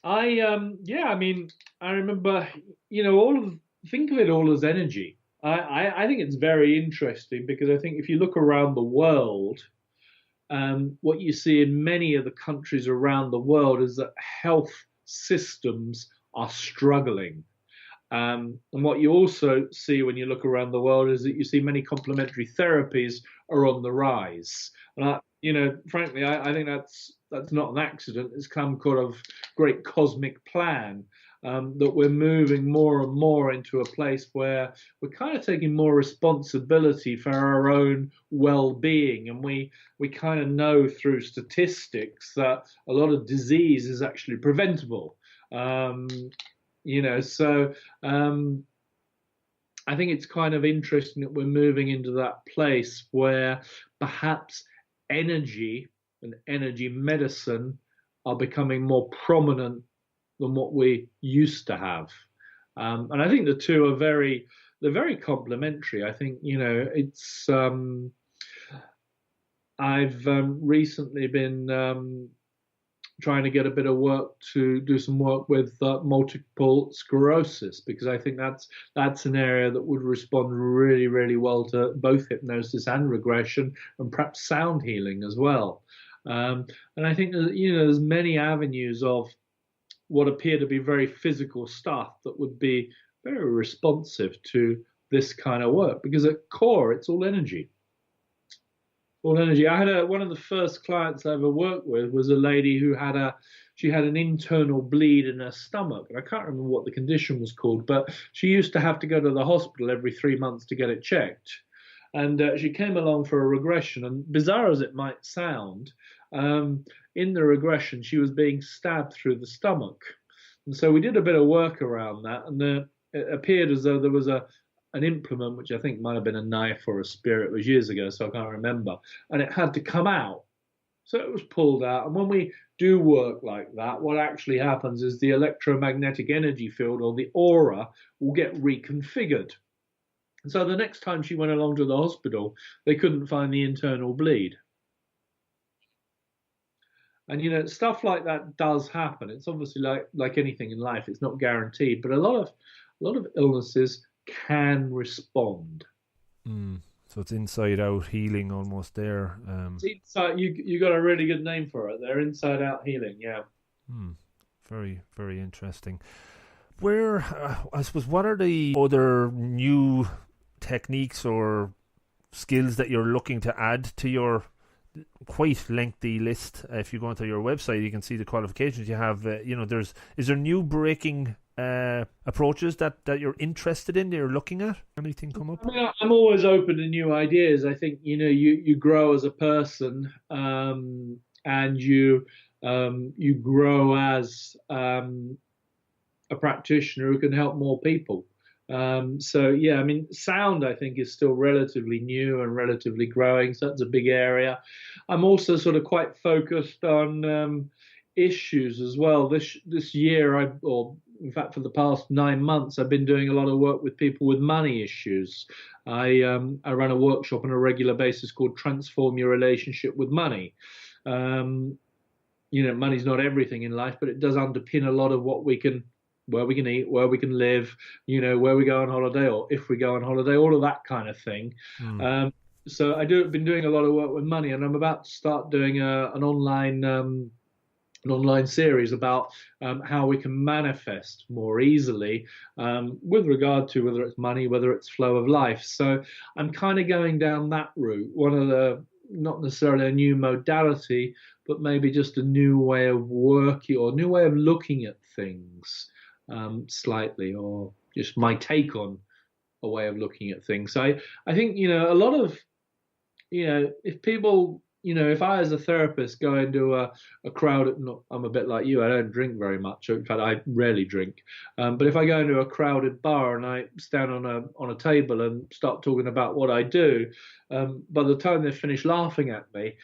I remember, think of it all as energy. I think it's very interesting, because I think if you look around the world, what you see in many of the countries around the world is that health systems are struggling. And what you also see when you look around the world is that you see many complementary therapies are on the rise. And frankly, I think that's not an accident. It's some kind of great cosmic plan, that we're moving more and more into a place where we're kind of taking more responsibility for our own well-being. And we kind of know through statistics that a lot of disease is actually preventable. So I think it's kind of interesting that we're moving into that place where perhaps energy and energy medicine are becoming more prominent than what we used to have. And I think the two are they're very complementary. I think, it's, I've recently been trying to get a bit of work to do some work with multiple sclerosis, because I think that's an area that would respond really, really well to both hypnosis and regression, and perhaps sound healing as well. And I think that, there's many avenues of what appear to be very physical stuff that would be very responsive to this kind of work, because at core, it's all energy. All energy. I had one of the first clients I ever worked with was a lady who had an internal bleed in her stomach. And I can't remember what the condition was called, but she used to have to go to the hospital every 3 months to get it checked. And she came along for a regression, and bizarre as it might sound, in the regression, she was being stabbed through the stomach. And so we did a bit of work around that, and it appeared as though there was an implement, which I think might have been a knife or a spear. It was years ago, so I can't remember. And it had to come out. So it was pulled out. And when we do work like that, what actually happens is the electromagnetic energy field, or the aura, will get reconfigured. And so the next time she went along to the hospital, they couldn't find the internal bleed. And stuff like that does happen. It's obviously like anything in life, it's not guaranteed, but a lot of illnesses can respond. So it's inside out healing almost there. It's inside, you got a really good name for it. They're inside out healing, yeah. Very, very interesting. Where I suppose, what are the other new techniques or skills that you're looking to add to your quite lengthy list? If you go onto your website, you can see the qualifications you have. Is there new breaking approaches that you're interested in, that you're looking at? Anything come up? I'm always open to new ideas. I think you grow as a person, and you grow as a practitioner who can help more people. So yeah, I mean, sound I think is still relatively new and relatively growing, so that's a big area. I'm also sort of quite focused on issues as well. This year, or in fact for the past 9 months, I've been doing a lot of work with people with money issues. I run a workshop on a regular basis called Transform Your Relationship with Money. Money's not everything in life, but it does underpin a lot of where we can eat, where we can live, where we go on holiday, or if we go on holiday, all of that kind of thing. So been doing a lot of work with money, and I'm about to start doing an online series about how we can manifest more easily with regard to whether it's money, whether it's flow of life. So I'm kind of going down that route. Not necessarily a new modality, but maybe just a new way of working or new way of looking at things slightly, or just my take on a way of looking at things. So I think, a lot of, if people, if I as a therapist go into a crowd, I'm a bit like you, I don't drink very much. In fact, I rarely drink. But if I go into a crowded bar and I stand on a table and start talking about what I do, by the time they finish laughing at me,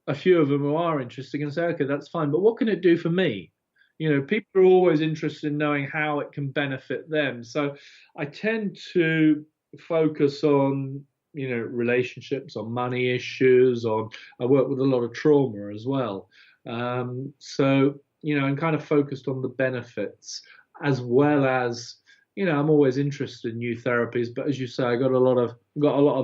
a few of them who are interested can say, okay, that's fine, but what can it do for me? People are always interested in knowing how it can benefit them. So I tend to focus on relationships, on money issues, I work with a lot of trauma as well. So, I'm kind of focused on the benefits, as well as, I'm always interested in new therapies, but as you say, I got a lot of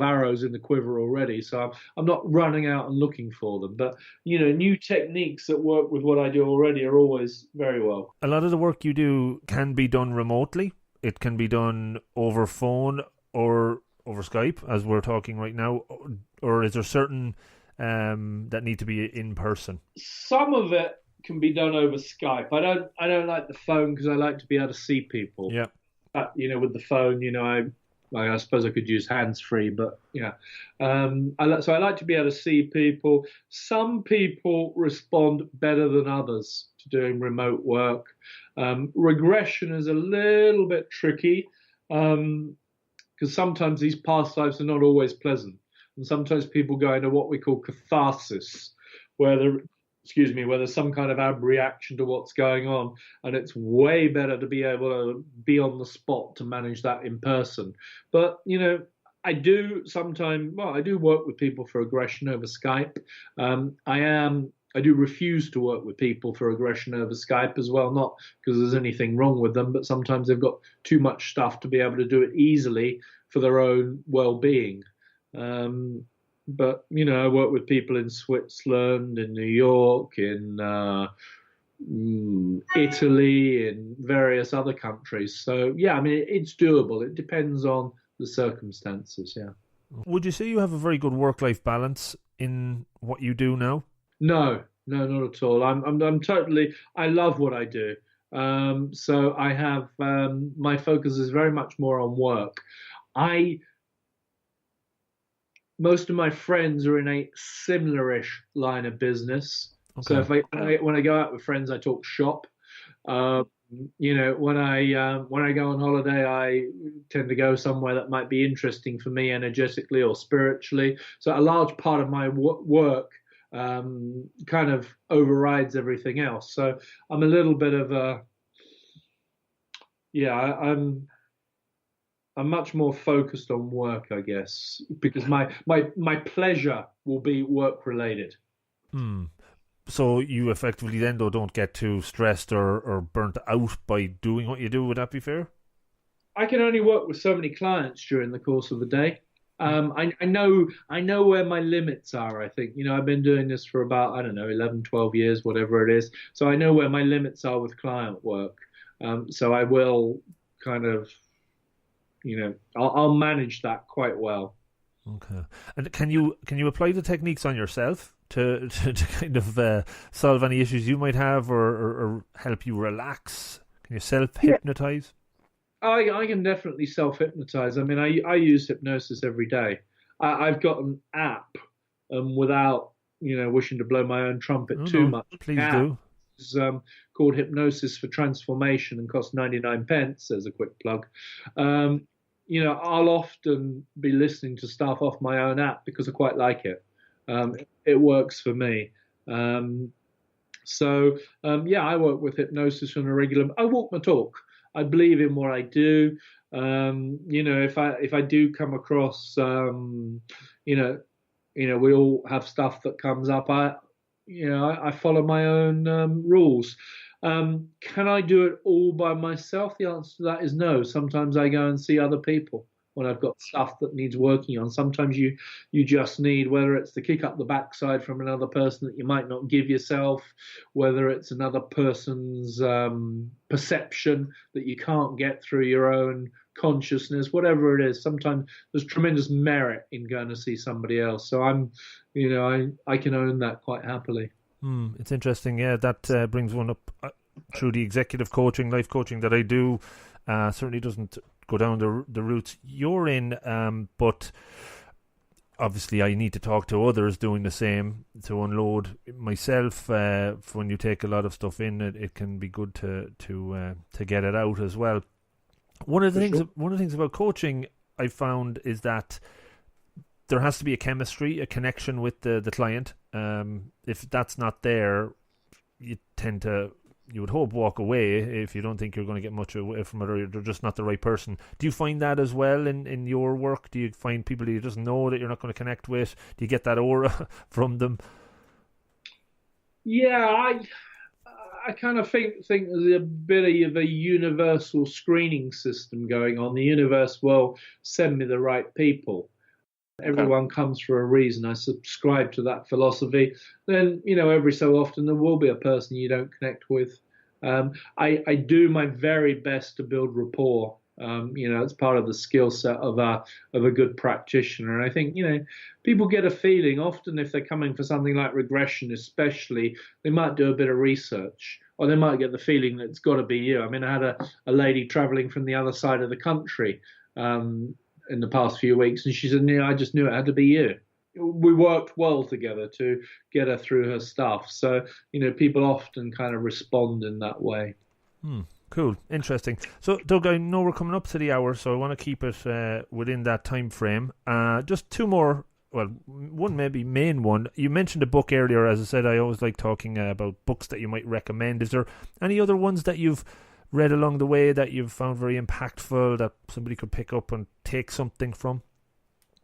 arrows in the quiver already. So I'm not running out and looking for them, but, new techniques that work with what I do already are always very well. A lot of the work you do can be done remotely. It can be done over phone or over Skype, as we're talking right now, or is there certain that need to be in person? Some of it can be done over Skype. I don't like the phone because I like to be able to see people. Yeah. With the phone, I suppose I could use hands-free, but yeah. So I like to be able to see people. Some people respond better than others to doing remote work. Regression is a little bit tricky. Because sometimes these past lives are not always pleasant. And sometimes people go into what we call catharsis, where there's some kind of abreaction to what's going on. And it's way better to be able to be on the spot to manage that in person. But, I do work with people for regression over Skype. I do refuse to work with people for regression over Skype as well, not because there's anything wrong with them, but sometimes they've got too much stuff to be able to do it easily for their own well-being. But, I work with people in Switzerland, in New York, in Italy, in various other countries. So, yeah, I mean, it's doable. It depends on the circumstances, yeah. Would you say you have a very good work-life balance in what you do now? No, not at all. I'm totally, I love what I do. So I have, my focus is very much more on work. Most of my friends are in a similar-ish line of business. Okay. So when I go out with friends, I talk shop. When I go on holiday, I tend to go somewhere that might be interesting for me energetically or spiritually. So a large part of my work kind of overrides everything else. So I'm a little bit of I'm much more focused on work, I guess, because my pleasure will be work related. So you effectively then don't get too stressed or burnt out by doing what you do. Would that be fair? I can only work with so many clients during the course of the day. I know where my limits are, I think. I've been doing this for about, 11, 12 years, whatever it is. So I know where my limits are with client work. So I will kind of, I'll manage that quite well. Okay. And can you apply the techniques on yourself to kind of solve any issues you might have or help you relax? Can you self-hypnotize? I can definitely self-hypnotize. I mean, I use hypnosis every day. I've got an app without, wishing to blow my own trumpet too much. Please do. is called Hypnosis for Transformation and costs 99 pence, as a quick plug. I'll often be listening to stuff off my own app because I quite like it. It works for me. I work with hypnosis on a regular. I walk my talk. I believe in what I do. If I do come across, we all have stuff that comes up. I follow my own rules. Can I do it all by myself? The answer to that is no. Sometimes I go and see other people when I've got stuff that needs working on. Sometimes you just need, whether it's the kick up the backside from another person that you might not give yourself, whether it's another person's perception that you can't get through your own consciousness, whatever it is. Sometimes there's tremendous merit in going to see somebody else. So I can own that quite happily. It's interesting. Yeah, that brings one up through the executive coaching, life coaching that I do. Certainly doesn't go down the routes you're in, but obviously I need to talk to others doing the same to unload myself. When you take a lot of stuff in, it can be good to get it out as well. One of the things about coaching I found is that there has to be a chemistry, a connection with the client. If that's not there, you would hope walk away if you don't think you're going to get much away from it, or you're just not the right person. Do you find that as well in your work? Do you find people that you just know that you're not going to connect with? Do you get that aura from them? Yeah, I kind of think there's a bit of a universal screening system going on. The universe will send me the right people. Everyone comes for a reason. I subscribe to that philosophy. Then, every so often there will be a person you don't connect with. I do my very best to build rapport. It's part of the skill set of a good practitioner. And I think, people get a feeling often if they're coming for something like regression, especially, they might do a bit of research, or they might get the feeling that it's got to be you. I mean, I had a lady traveling from the other side of the country, in the past few weeks, and she said, I just knew it had to be you. We worked well together to get her through her stuff. So, people often kind of respond in that way. Cool. Interesting. So, Doug, I know we're coming up to the hour, so I want to keep it within that time frame. Just two more, one maybe main one. You mentioned a book earlier. As I said, I always like talking about books that you might recommend. Is there any other ones that you've read along the way that you've found very impactful that somebody could pick up and take something from?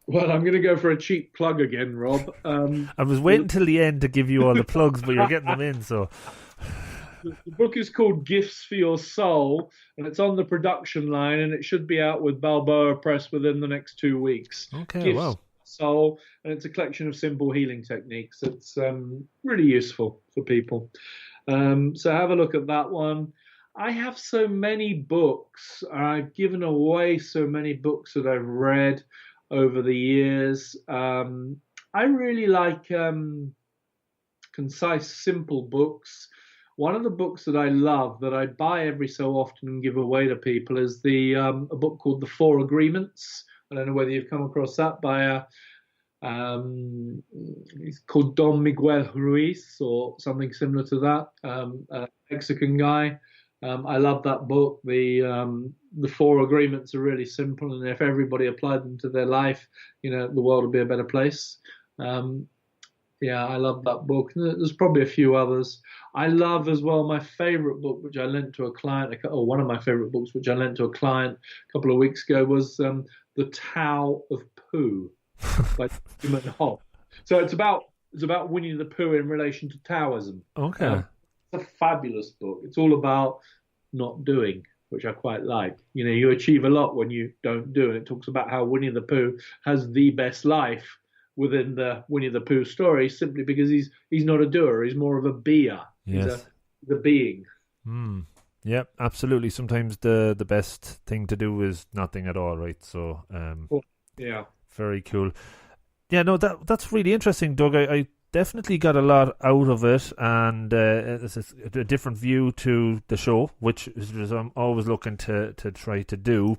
Well, I'm going to go for a cheap plug again, Rob. I was waiting till the end to give you all the plugs, but you're getting them in, so... The book is called Gifts for Your Soul, and it's on the production line, and it should be out with Balboa Press within the next 2 weeks. Okay, Gifts wow. for Soul, and it's a collection of simple healing techniques. It's really useful for people. So have a look at that one. I have so many books. I've given away so many books that I've read over the years. I really like concise, simple books. One of the books that I love, that I buy every so often and give away to people, is a book called The Four Agreements. I don't know whether you've come across that by he's called Don Miguel Ruiz or something similar to that, a Mexican guy. I love that book. The Four Agreements are really simple, and if everybody applied them to their life, the world would be a better place. I love that book. There's probably a few others. I love as well my favorite book, which I lent to a client, one of my favorite books, which I lent to a client a couple of weeks ago, was The Tao of Pooh by Human Hobb. So it's about Winnie the Pooh in relation to Taoism. Okay. It's a fabulous book. It's all about not doing, which I quite like. You achieve a lot when you don't do. It talks about how Winnie the Pooh has the best life within the Winnie the Pooh story, simply because he's not a doer. He's more of a beer. Yes. He's a being. Yeah, absolutely. Sometimes the best thing to do is nothing at all, right? So, yeah. Very cool. Yeah, no, that's really interesting, Doug. I definitely got a lot out of it, and it's a different view to the show, which is I'm always looking to try to do.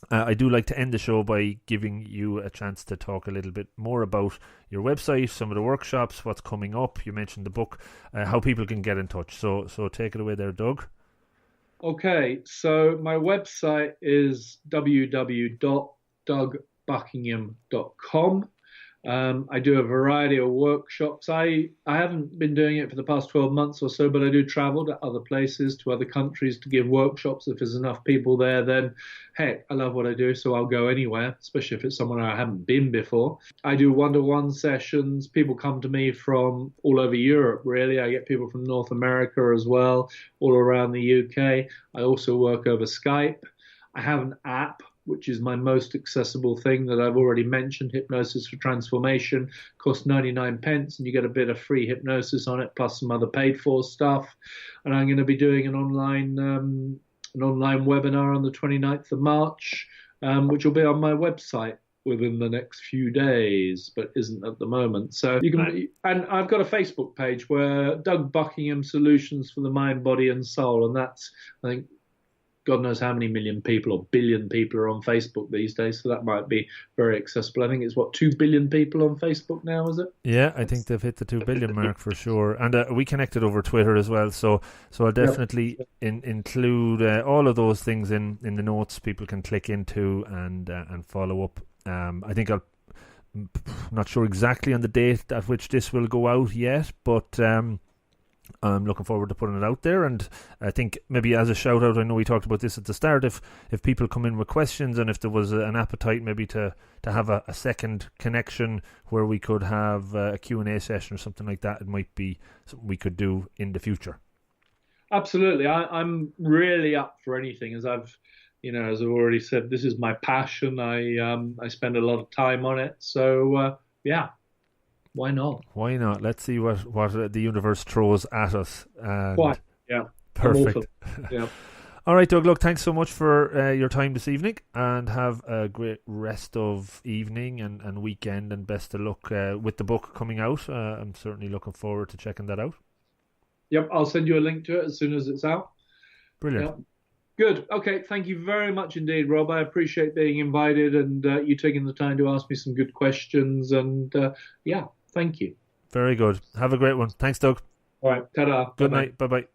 I do like to end the show by giving you a chance to talk a little bit more about your website, some of the workshops, what's coming up. You mentioned the book, how people can get in touch. So take it away there, Doug. Okay, so my website is www.dougbuckingham.com. I do a variety of workshops. I haven't been doing it for the past 12 months or so, but I do travel to other places, to other countries to give workshops. If there's enough people there, then heck, I love what I do, so I'll go anywhere, especially if it's somewhere I haven't been before. I do one-to-one sessions. People come to me from all over Europe, really. I get people from North America as well, all around the UK. I also work over Skype. I have an app, which is my most accessible thing that I've already mentioned, Hypnosis for Transformation. Costs 99 pence, and you get a bit of free hypnosis on it, plus some other paid-for stuff. And I'm going to be doing an online webinar on the 29th of March, which will be on my website within the next few days, but isn't at the moment. So you can, and I've got a Facebook page where Doug Buckingham Solutions for the Mind, Body, and Soul, and that's, I think, God knows how many million people or billion people are on Facebook these days, so that might be very accessible. I think it's, 2 billion people on Facebook now, is it? Yeah, I think they've hit the 2 billion mark for sure. And we connected over Twitter as well, so I'll definitely include all of those things in the notes people can click into and follow up. I think I'm not sure exactly on the date at which this will go out yet, but I'm looking forward to putting it out there. And I think maybe as a shout out, I know we talked about this at the start, if people come in with questions and if there was an appetite maybe to have a second connection where we could have a Q&A session or something like that, it might be something we could do in the future. Absolutely. I'm really up for anything. As I've already said, this is my passion. I spend a lot of time on it. So yeah. Why not? Why not? Let's see what the universe throws at us. Quite, yeah. Perfect. Yeah. All right, Doug, look, thanks so much for your time this evening, and have a great rest of evening and weekend, and best of luck with the book coming out. I'm certainly looking forward to checking that out. Yep, I'll send you a link to it as soon as it's out. Brilliant. Yep. Good. Okay, thank you very much indeed, Rob. I appreciate being invited and you taking the time to ask me some good questions, and yeah. Thank you. Very good. Have a great one. Thanks, Doug. All right. Ta-da. Good night. Bye-bye.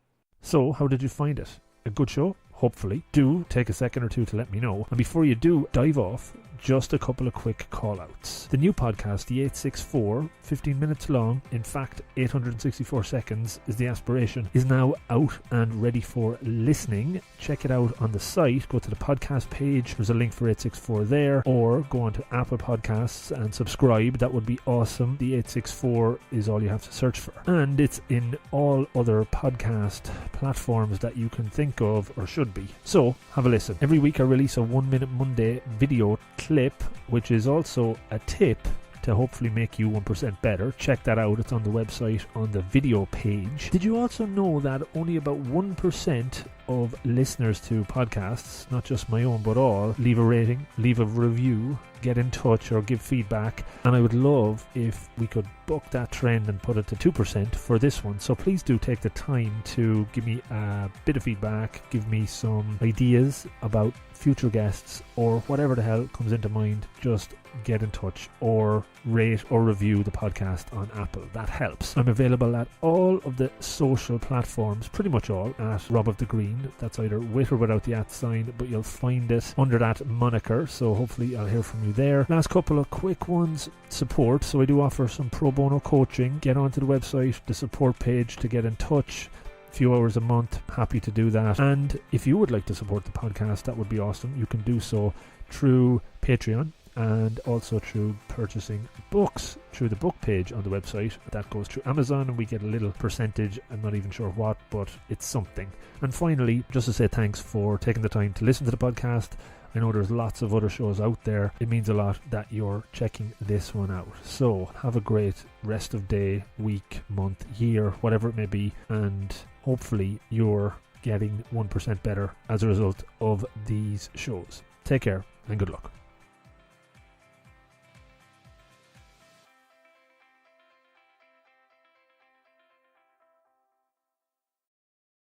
So, how did you find it? A good show? Hopefully. Do take a second or two to let me know. And before you do dive off, just a couple of quick call-outs. The new podcast, the 864, 15 minutes long, in fact 864 seconds is the aspiration, is now out and ready for listening. Check it out on the site. Go to the podcast page. There's a link for 864 there, or go on to Apple Podcasts and subscribe. That would be awesome. The 864 is all you have to search for. And it's in all other podcast platforms that you can think of or should be. So, have a listen. Every week I release a 1 Minute Monday video clip, which is also a tip to hopefully make you 1% better. Check that out. It's on the website on the video page. Did you also know that only about 1% of listeners to podcasts, not just my own but all, leave a rating, leave a review, get in touch or give feedback? And I would love if we could buck that trend and put it to 2% for this one. So please do take the time to give me a bit of feedback, give me some ideas about future guests or whatever the hell comes into mind. Just get in touch or rate or review the podcast on Apple. That helps. I'm available at all of the social platforms, pretty much all, at Rob of the Green. That's either with or without the @ sign, but you'll find it under that moniker, so hopefully I'll hear from you there. Last couple of quick ones. Support. So I do offer some pro bono coaching. Get onto the website, the support page, to get in touch. Few hours a month, happy to do that. And if you would like to support the podcast, that would be awesome. You can do so through Patreon and also through purchasing books through the book page on the website. That goes through Amazon and we get a little percentage. I'm not even sure what, but it's something. And finally, just to say thanks for taking the time to listen to the podcast. I know there's lots of other shows out there. It means a lot that you're checking this one out. So have a great rest of day, week, month, year, whatever it may be, and hopefully you're getting 1% better as a result of these shows. Take care and good luck.